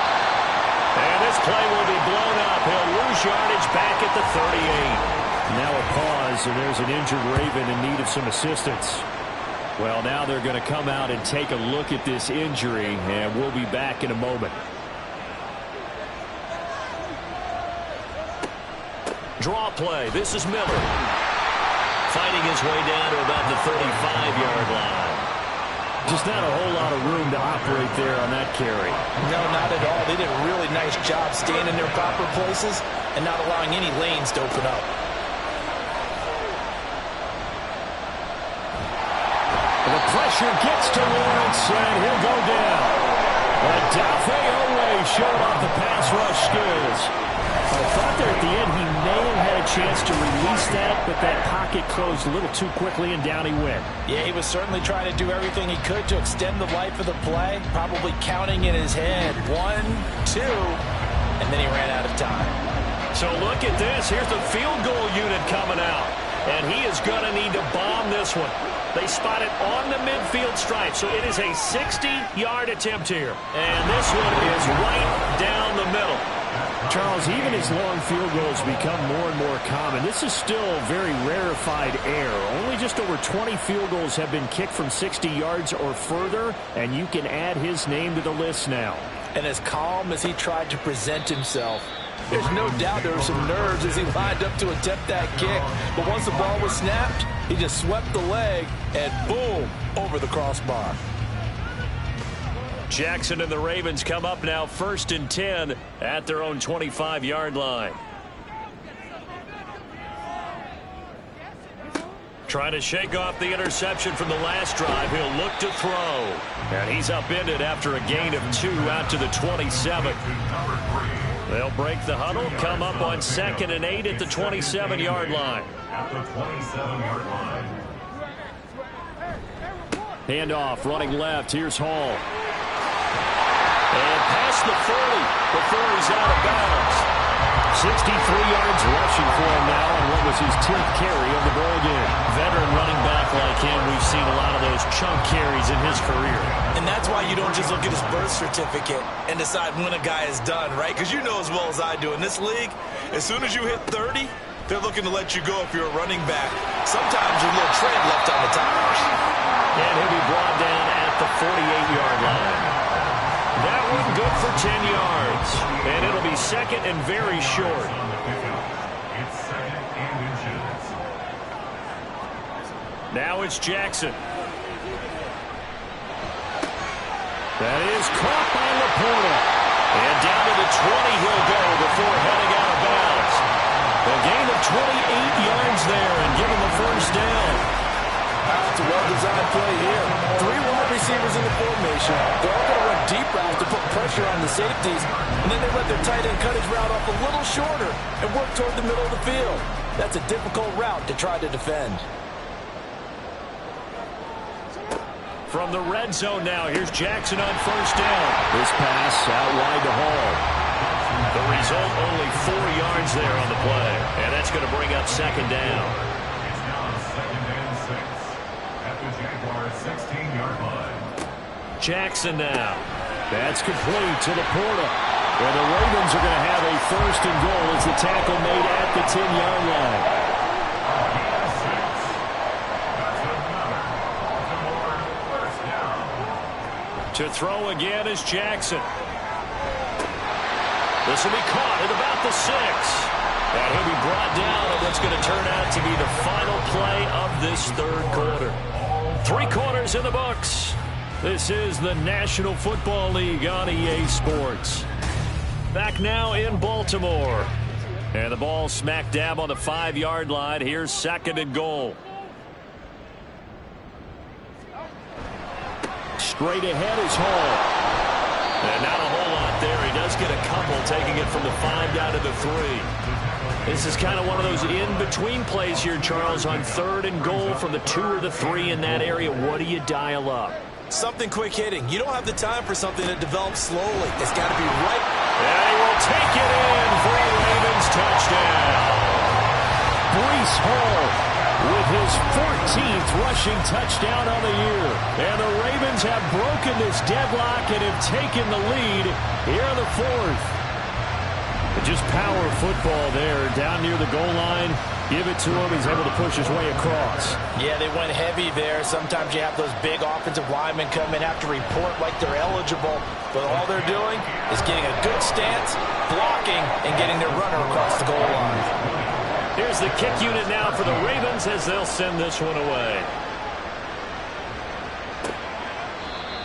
And this play will be blown up. He'll lose yardage back at the 38. Now a pause, and there's an injured Raven in need of some assistance. Well, now they're going to come out and take a look at this injury, and we'll be back in a moment. Draw play. This is Miller. Fighting his way down to about the 35-yard line. Just not a whole lot of room to operate there on that carry. No, not at all. They did a really nice job staying in their proper places and not allowing any lanes to open up. The pressure gets to Lawrence, and he'll go down. Adafe Owe showed off the pass rush skills. I thought there at the end he may have had a chance to release that, but that pocket closed a little too quickly, and down he went. Yeah, he was certainly trying to do everything he could to extend the life of the play, probably counting in his head. 1, 2, So look at this. Here's the field goal unit coming out. And he is going to need to bomb this one. They spot it on the midfield stripe, so it is a 60-yard attempt here. And this one is right down the middle. Charles, even as long field goals become more and more common, this is still very rarefied air. Only just over 20 field goals have been kicked from 60 yards or further, and you can add his name to the list now. And as calm as he tried to present himself, there's no doubt there were some nerves as he lined up to attempt that kick. But once the ball was snapped, he just swept the leg and boom, over the crossbar. Jackson and the Ravens come up now 1st and 10 at their own 25-yard line. Trying to shake off the interception from the last drive. He'll look to throw. And he's upended after a gain of 2 out to the 27. They'll break the huddle, come up on 2nd and 8 at the 27-yard line. At the 27-yard line. Handoff, running left. Here's Hall. And past the 40 before he's out of bounds. 63 yards rushing for him now on what was his 10th carry of the ball game. Veteran running back like him, we've seen a lot of those chunk carries in his career. And that's why you don't just look at his birth certificate and decide when a guy is done, right? Because you know as well as I do, in this league, as soon as you hit 30, they're looking to let you go if you're a running back. Sometimes there's a little tread left on the tires. And he'll be brought down at the 48-yard line. That one good for 10 yards. And it'll be 2nd and very short. It's 2nd and inches. Now it's Jackson. That is caught by Laporta. And down to the 20 he'll go before heading out of bounds. A gain of 28 yards there and given the first down. It's a well-designed play here. 3 wide receivers in the formation. They're all going to run deep routes to put pressure on the safeties. And then they let their tight end cut his route off a little shorter and work toward the middle of the field. That's a difficult route to try to defend. From the red zone now, here's Jackson on 1st down. This pass out wide to Hall. The result, only 4 yards there on the play. And that's going to bring up 2nd down. It's now 2nd and 6 at the Jaguars' 16-yard line. Jackson now. That's complete to Laporta. And the Ravens are going to have a 1st and goal as the tackle made at the 10-yard line. To throw again is Jackson. This will be caught at about the 6. And he'll be brought down on what's going to turn out to be the final play of this 3rd quarter. 3 quarters in the books. This is the National Football League on EA Sports. Back now in Baltimore. And the ball smack dab on the 5-yard line. Here's 2nd and goal. Straight ahead is Hall. And not a whole lot there. He does get a couple, taking it from the 5 down to the 3. This is kind of one of those in-between plays here, Charles, on 3rd and goal from the 2 or the 3 in that area. What do you dial up? Something quick hitting. You don't have the time for something that develops slowly. It's got to be right. And he will take it in for a Ravens touchdown. Breece Hall with his 14th rushing touchdown on the year. And the Ravens have broken this deadlock and have taken the lead here in the 4th. But just power football there down near the goal line. Give it to him. He's able to push his way across. Yeah, they went heavy there. Sometimes you have those big offensive linemen come in, have to report like they're eligible. But all they're doing is getting a good stance, blocking, and getting their runner across the goal line. Here's the kick unit now for the Ravens as they'll send this one away.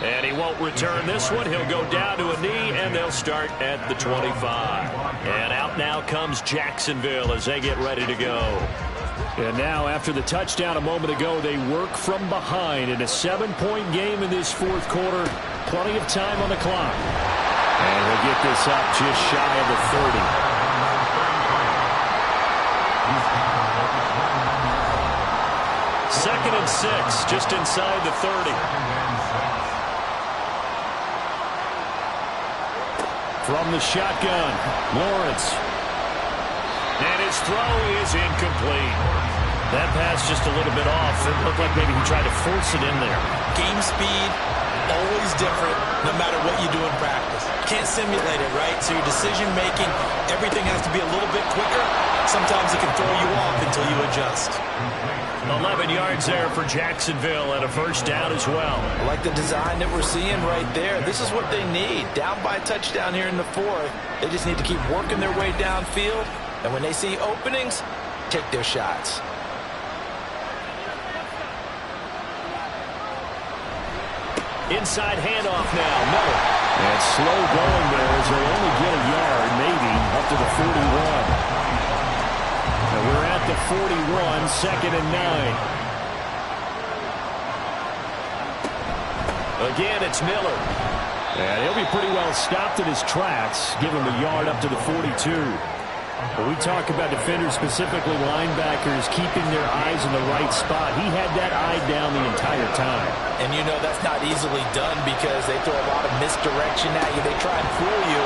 And he won't return this one. He'll go down to a knee, and they'll start at the 25. And out now comes Jacksonville as they get ready to go. And now, after the touchdown a moment ago, they work from behind in a 7-point game in this 4th quarter. Plenty of time on the clock. And he'll get this up just shy of the 30. Second and 6, just inside the 30. From the shotgun, Lawrence. And his throw is incomplete. That pass just a little bit off. It looked like maybe he tried to force it in there. Game speed, always different, no matter what you do in practice. Can't simulate it, right? So your decision-making, everything has to be a little bit quicker. Sometimes it can throw you off until you adjust. 11 yards there for Jacksonville and a first down as well. I like the design that we're seeing right there. This is what they need. Down by a touchdown here in the fourth. They just need to keep working their way downfield. And when they see openings, take their shots. Inside handoff now. Miller. And slow going there as they only get a yard, maybe, up to the 41. And we're at the 41, 2nd and 9. Again, it's Miller. And he'll be pretty well stopped in his tracks. Give him a yard up to the 42. When we talk about defenders, specifically linebackers, keeping their eyes in the right spot, he had that eye down the entire time. And you know that's not easily done because they throw a lot of misdirection at you. They try and fool you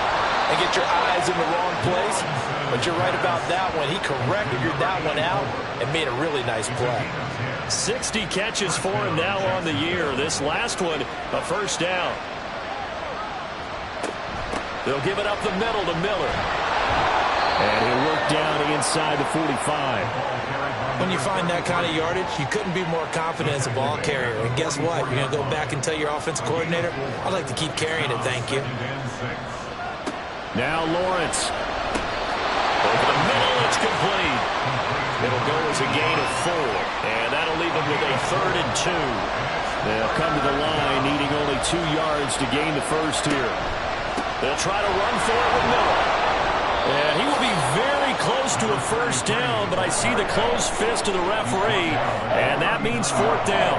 and get your eyes in the wrong place. But you're right about that one. He corrected that one out and made a really nice play. 60 catches for him now on the year. This last one, a first down. They'll give it up the middle to Miller. And he'll work down inside the 45. When you find that kind of yardage, you couldn't be more confident as a ball carrier. And guess what? You're going to go back and tell your offensive coordinator, I'd like to keep carrying it, thank you. Now Lawrence. Over the middle, it's complete. It'll go as a gain of 4. And that'll leave them with a 3rd and 2. They'll come to the line needing only 2 yards to gain the first here. They'll try to run for it with Miller. And he will be very close to a first down, but I see the closed fist of the referee, and that means 4th down.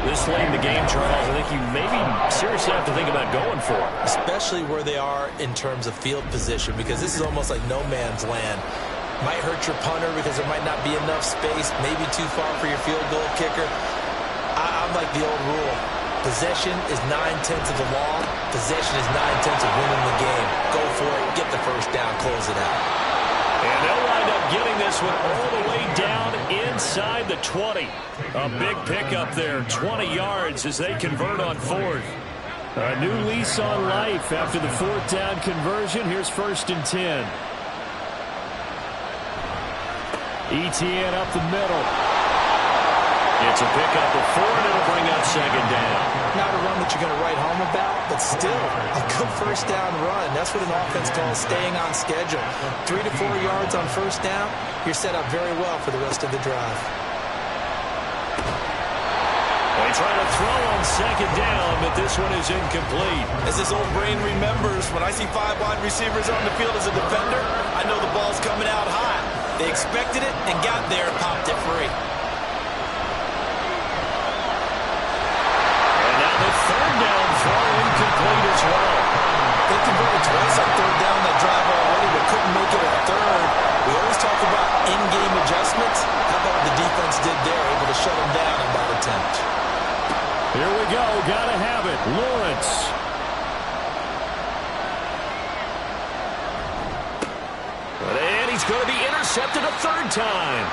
This late in the game, Charles, I think you maybe seriously have to think about going for it. Especially where they are in terms of field position, because this is almost like no man's land. Might hurt your punter because there might not be enough space, maybe too far for your field goal kicker. I'm like the old rule. Possession is 9/10 of the law. Possession is 9/10 of winning the game. Go for it. Get the first down. Close it out. And they'll wind up getting this one all the way down inside the 20. A big pickup there. 20 yards as they convert on 4th. A new lease on life after the 4th down conversion. Here's 1st and 10. ETN up the middle. It's a pickup of 4, and it'll bring up 2nd down. Not a run that you're going to write home about, but still a good first down run. That's what an offense calls staying on schedule. 3 to 4 yards on first down, you're set up very well for the rest of the drive. They try to throw on 2nd down, but this one is incomplete. As this old brain remembers, when I see 5 wide receivers on the field as a defender, I know the ball's coming out high. They expected it and got there and popped it free. Third down throw incomplete as well. They converted twice on 3rd down that drive already, but couldn't make it a 3rd. We always talk about in-game adjustments. How about what the defense did there, able to shut them down on that attempt. Here we go. Got to have it. Lawrence. And he's going to be intercepted a 3rd time.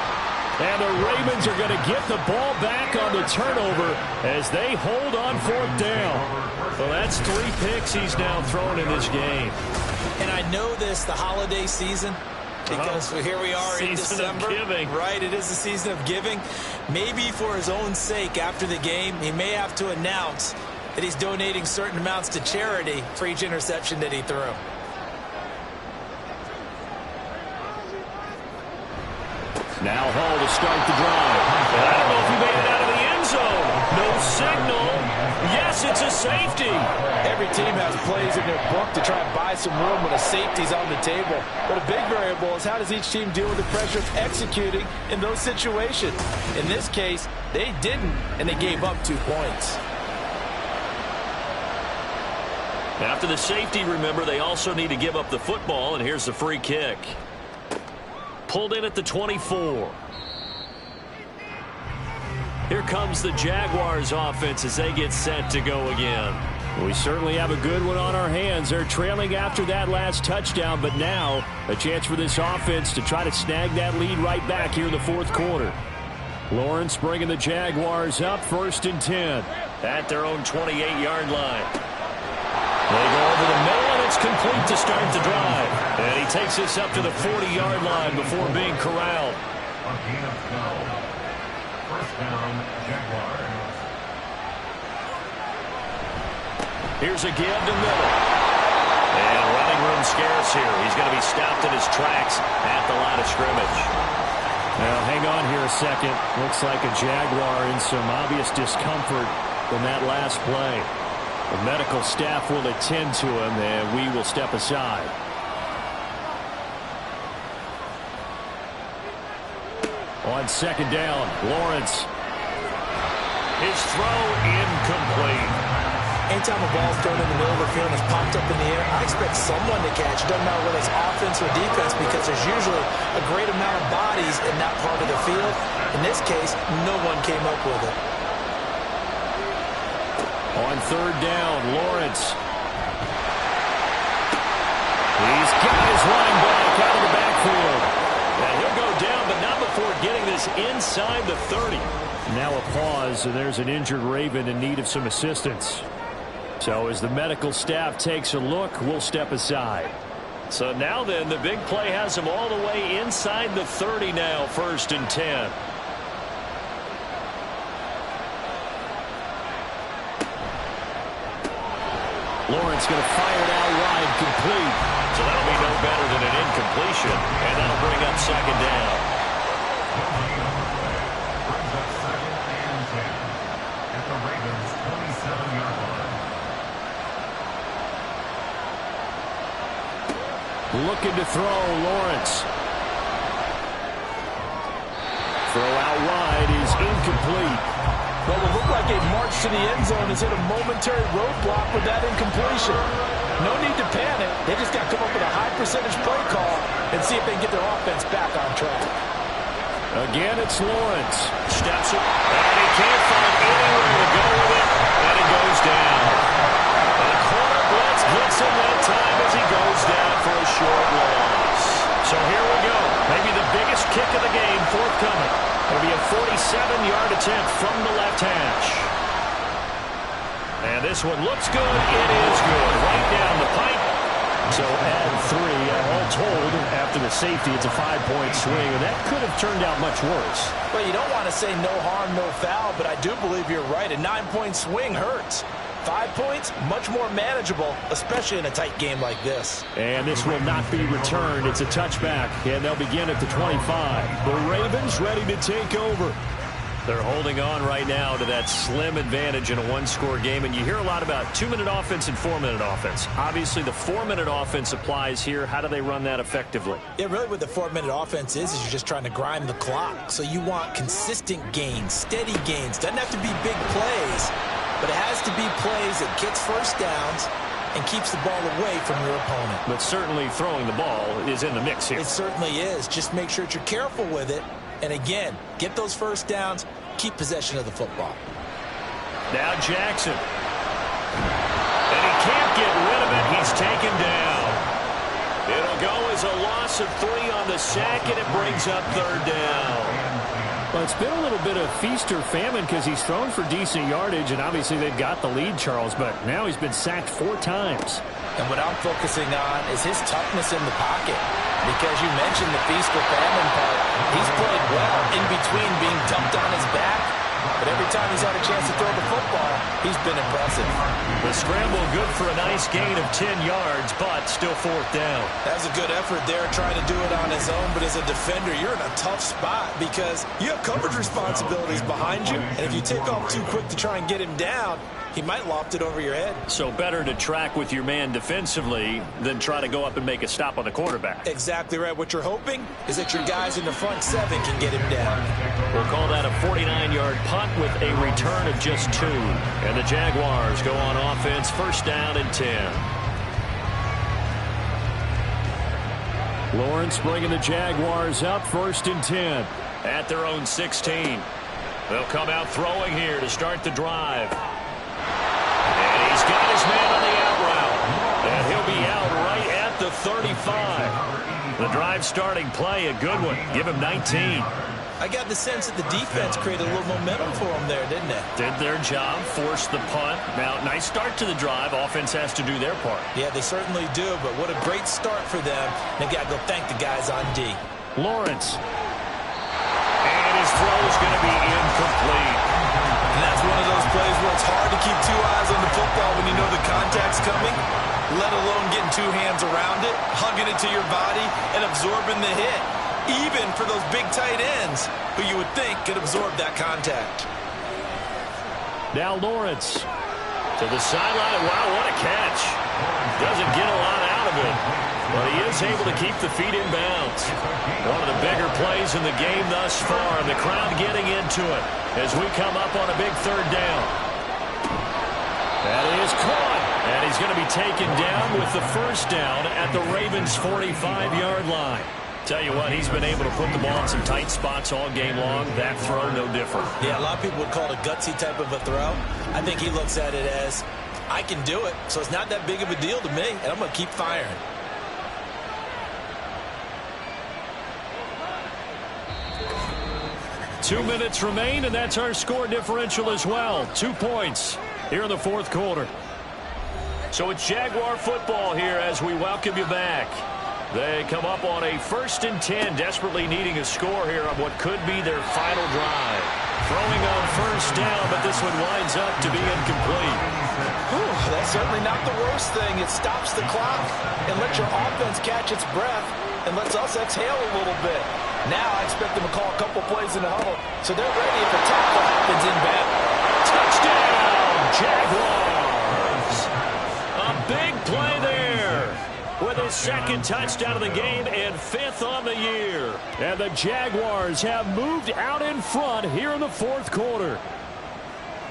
And the Ravens are going to get the ball back on the turnover as they hold on 4th down. Well, that's 3 picks he's now thrown in this game. And I know this, the holiday season, because here we are in December. Season of giving. Right, it is the season of giving. Maybe for his own sake after the game, he may have to announce that he's donating certain amounts to charity for each interception that he threw. Now Hall to start the drive. And I don't know if he made it out of the end zone. No signal. Yes, it's a safety. Every team has plays in their book to try and buy some room when a safety's on the table. But a big variable is how does each team deal with the pressure of executing in those situations. In this case, they didn't, and they gave up 2 points. After the safety, remember, they also need to give up the football, and here's the free kick. Pulled in at the 24. Here comes the Jaguars offense as they get set to go again. We certainly have a good one on our hands. They're trailing after that last touchdown, but now a chance for this offense to try to snag that lead right back here in the fourth quarter. Lawrence bringing the Jaguars up, 1st and 10. At their own 28-yard line. They go over the middle, and it's complete to start the drive. And he takes this up to the 40-yard line before being corralled. A gain of 12. First down, Jaguars. Here's a give to middle. And running room scarce here. He's going to be stopped in his tracks at the line of scrimmage. Now, hang on here a second. Looks like a Jaguar in some obvious discomfort in that last play. The medical staff will attend to him, and we will step aside. On 2nd down, Lawrence. His throw incomplete. Anytime a ball's thrown in the middle of the field and it's popped up in the air, I expect someone to catch. It doesn't matter whether it's offense or defense, because there's usually a great amount of bodies in that part of the field. In this case, no one came up with it. On 3rd down, Lawrence. He's got his line back out of the backfield. And he'll go down, but not before getting this inside the 30. Now a pause, and there's an injured Raven in need of some assistance. So as the medical staff takes a look, we'll step aside. So now then, the big play has him all the way inside the 30 now, 1st and 10. Lawrence going to fire it out wide, complete. So that'll be no better than an incompletion, and that'll bring up 2nd down. Brings up 2nd and 10 at the Ravens' 27-yard line. Looking to throw, Lawrence. Throw out wide is incomplete. Well, it looked like a march to the end zone has hit a momentary roadblock with that incompletion. No need to panic. They just got to come up with a high percentage play call and see if they can get their offense back on track. Again, it's Lawrence. Steps it, and he can't find anywhere to go with it, and it goes down. And the corner blitz gets him that time as he goes down for a short loss. So here we go. Maybe the biggest kick of the game forthcoming. It'll be a 47-yard attempt from the left hash. And this one looks good. It is good. Right down the pipe. So add 3. All told, after the safety, it's a 5-point swing, and that could have turned out much worse. Well, you don't want to say no harm, no foul, but I do believe you're right. A 9-point swing hurts. 5 points, much more manageable, especially in a tight game like this. And this will not be returned. It's a touchback, and they'll begin at the 25. The Ravens ready to take over. They're holding on right now to that slim advantage in a one-score game, and you hear a lot about 2-minute offense and 4-minute offense. Obviously, the 4-minute offense applies here. How do they run that effectively? Yeah, really what the 4-minute offense is you're just trying to grind the clock. So you want consistent gains, steady gains. Doesn't have to be big plays, but it has to be plays that gets first downs and keeps the ball away from your opponent. But certainly throwing the ball is in the mix here. It certainly is. Just make sure that you're careful with it. And again, get those first downs, keep possession of the football. Now Jackson. And he can't get rid of it. He's taken down. It'll go as a loss of 3 on the sack, and it brings up 3rd down. Well, it's been a little bit of feast or famine because he's thrown for decent yardage, and obviously they've got the lead, Charles, but now he's been sacked 4 times. And what I'm focusing on is his toughness in the pocket. Because you mentioned the feast or famine part. He's played well in between being dumped on his back. But every time he's had a chance to throw the football, he's been impressive. The scramble good for a nice gain of 10 yards, but still 4th down. That was a good effort there trying to do it on his own. But as a defender, you're in a tough spot because you have coverage responsibilities behind you. And if you take off too quick to try and get him down, he might loft it over your head. So better to track with your man defensively than try to go up and make a stop on the quarterback. Exactly right. What you're hoping is that your guys in the front 7 can get him down. We'll call that a 49-yard punt with a return of just 2. And the Jaguars go on offense, 1st down and 10. Lawrence bringing the Jaguars up, 1st and 10. At their own 16. They'll come out throwing here to start the drive. And he's got his man on the out route. And he'll be out right at the 35. The drive starting play, a good one. Give him 19. I got the sense that the defense created a little momentum for them there, didn't it? Did their job, forced the punt. Now, nice start to the drive. Offense has to do their part. Yeah, they certainly do, but what a great start for them. They got to go thank the guys on D. Lawrence. And his throw is going to be incomplete. And that's one of those plays where it's hard to keep two eyes on the football when you know the contact's coming, let alone getting two hands around it, hugging it to your body, and absorbing the hit. Even for those big tight ends who you would think could absorb that contact. Now Lawrence to the sideline. Wow, what a catch. Doesn't get a lot out of it, but he is able to keep the feet in bounds. One of the bigger plays in the game thus far. The crowd getting into it as we come up on a big third down. That is caught, and he's going to be taken down with the first down at the Ravens' 45-yard line. Tell you what, he's been able to put the ball in some tight spots all game long. That throw, no different. Yeah, a lot of people would call it a gutsy type of a throw. I think he looks at it as, I can do it, so it's not that big of a deal to me, and I'm going to keep firing. Two minutes remain, and that's our score differential as well. 2 points here in the fourth quarter. So it's Jaguar football here as we welcome you back. They come up on a 1st and 10, desperately needing a score here on what could be their final drive. Throwing on first down, but this one winds up to be incomplete. Whew, that's certainly not the worst thing. It stops the clock and lets your offense catch its breath and lets us exhale a little bit. Now I expect them to call a couple plays in the huddle, so they're ready if a tackle happens in bed. Touchdown, Jaguars! A big play there with his second touchdown of the game and 5th on the year. And the Jaguars have moved out in front here in the fourth quarter.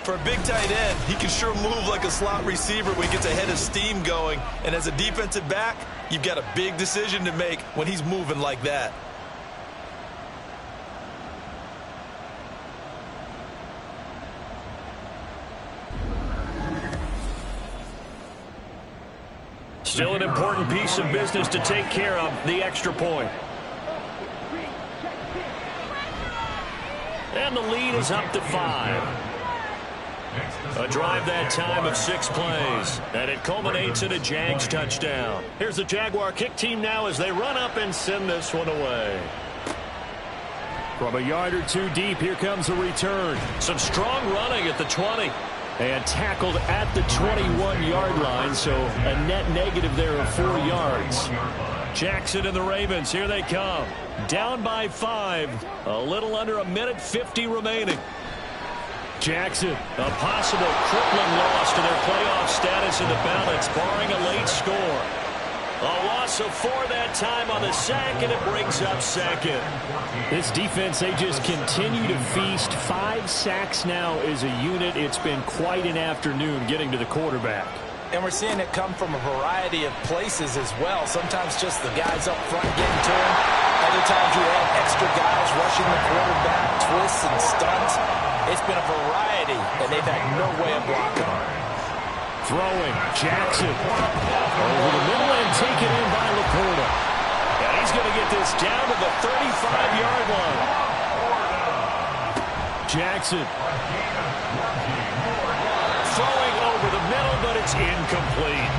For a big tight end, he can sure move like a slot receiver when he gets a head of steam going. And as a defensive back, you've got a big decision to make when he's moving like that. Still an important piece of business to take care of, the extra point. And the lead is up to 5. A drive that time of 6 plays, and it culminates in a Jags touchdown. Here's the Jaguar kick team now as they run up and send this one away. From a yard or two deep, here comes a return. Some strong running at the 20. And tackled at the 21-yard line, so a net negative there of 4 yards. Jackson and the Ravens, here they come. Down by 5, a little under a minute 50 remaining. Jackson, a possible crippling loss to their playoff status in the balance, barring a late score. A loss of 4 that time on the sack, and it brings up 2nd. This defense, they just continue to feast. 5 sacks now as a unit. It's been quite an afternoon getting to the quarterback. And we're seeing it come from a variety of places as well. Sometimes just the guys up front getting to him. Other times you have extra guys rushing the quarterback, twists and stunts. It's been a variety, and they've had no way of blocking him. Throwing, Jackson over the middle and taken in by Laporta. And he's going to get this down to the 35-yard line. Jackson. Throwing over the middle, but it's incomplete.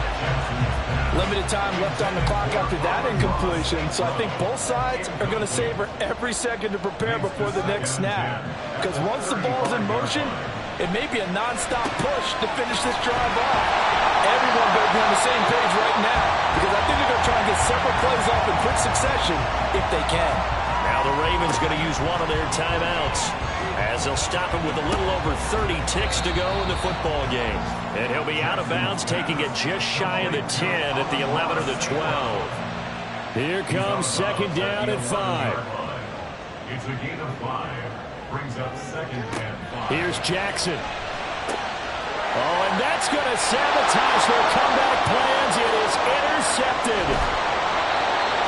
Limited time left on the clock after that incompletion, so I think both sides are going to savor every second to prepare before the next snap. Because once the ball's in motion, it may be a non-stop push to finish this drive off. Everyone better be on the same page right now, because I think they're going to try and get several plays off in quick succession if they can. Now the Ravens going to use one of their timeouts as they'll stop him with a little over 30 ticks to go in the football game. And he'll be out of bounds, taking it just shy of the 10 at the 11 or the 12. Here comes 2nd down and 5. It's a gain of 5. Brings up 2nd and 5. Here's Jackson. Oh, and that's going to sabotage their comeback plans. It is intercepted.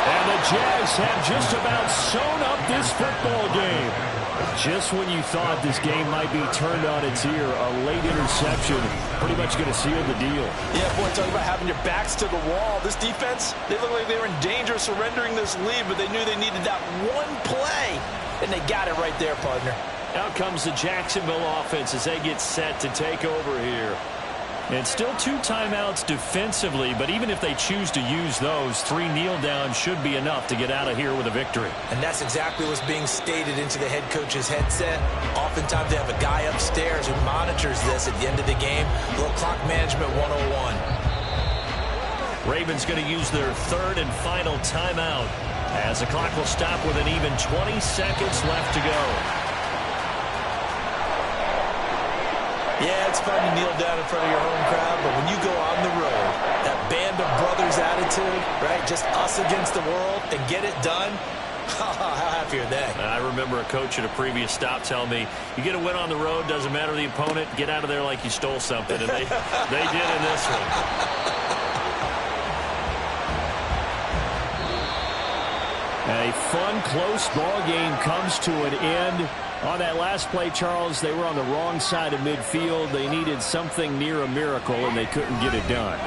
And the Jags have just about sewn up this football game. Just when you thought this game might be turned on its ear, a late interception pretty much going to seal the deal. Yeah, boy, talking about having your backs to the wall. This defense, they look like they were in danger of surrendering this lead, but they knew they needed that one play, and they got it right there, partner. Out comes the Jacksonville offense as they get set to take over here. And still 2 timeouts defensively, but even if they choose to use those, 3 kneel downs should be enough to get out of here with a victory. And that's exactly what's being stated into the head coach's headset. Oftentimes they have a guy upstairs who monitors this at the end of the game. A little clock management 101. Ravens going to use their 3rd and final timeout as the clock will stop with an even 20 seconds left to go. Yeah, it's fun to kneel down in front of your home crowd, but when you go on the road, that band of brothers attitude, right, just us against the world, and get it done, how happy are they? I remember a coach at a previous stop telling me, you get a win on the road, doesn't matter the opponent, get out of there like you stole something, and they did in this one. A fun, close ball game comes to an end. On that last play, Charles, they were on the wrong side of midfield. They needed something near a miracle, and they couldn't get it done.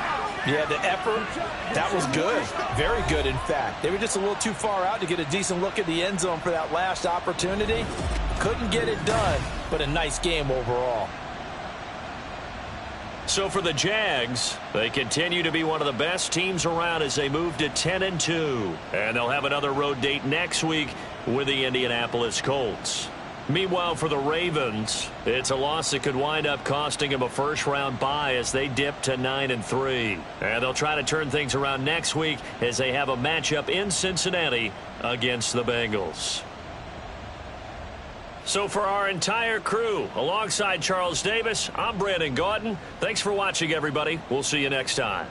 Yeah, the effort, that was good. Very good, in fact. They were just a little too far out to get a decent look at the end zone for that last opportunity. Couldn't get it done, but a nice game overall. So for the Jags, they continue to be one of the best teams around as they move to 10-2. And they'll have another road date next week with the Indianapolis Colts. Meanwhile, for the Ravens, it's a loss that could wind up costing them a first-round bye as they dip to 9-3. And they'll try to turn things around next week as they have a matchup in Cincinnati against the Bengals. So for our entire crew, alongside Charles Davis, I'm Brandon Gaudin. Thanks for watching, everybody. We'll see you next time.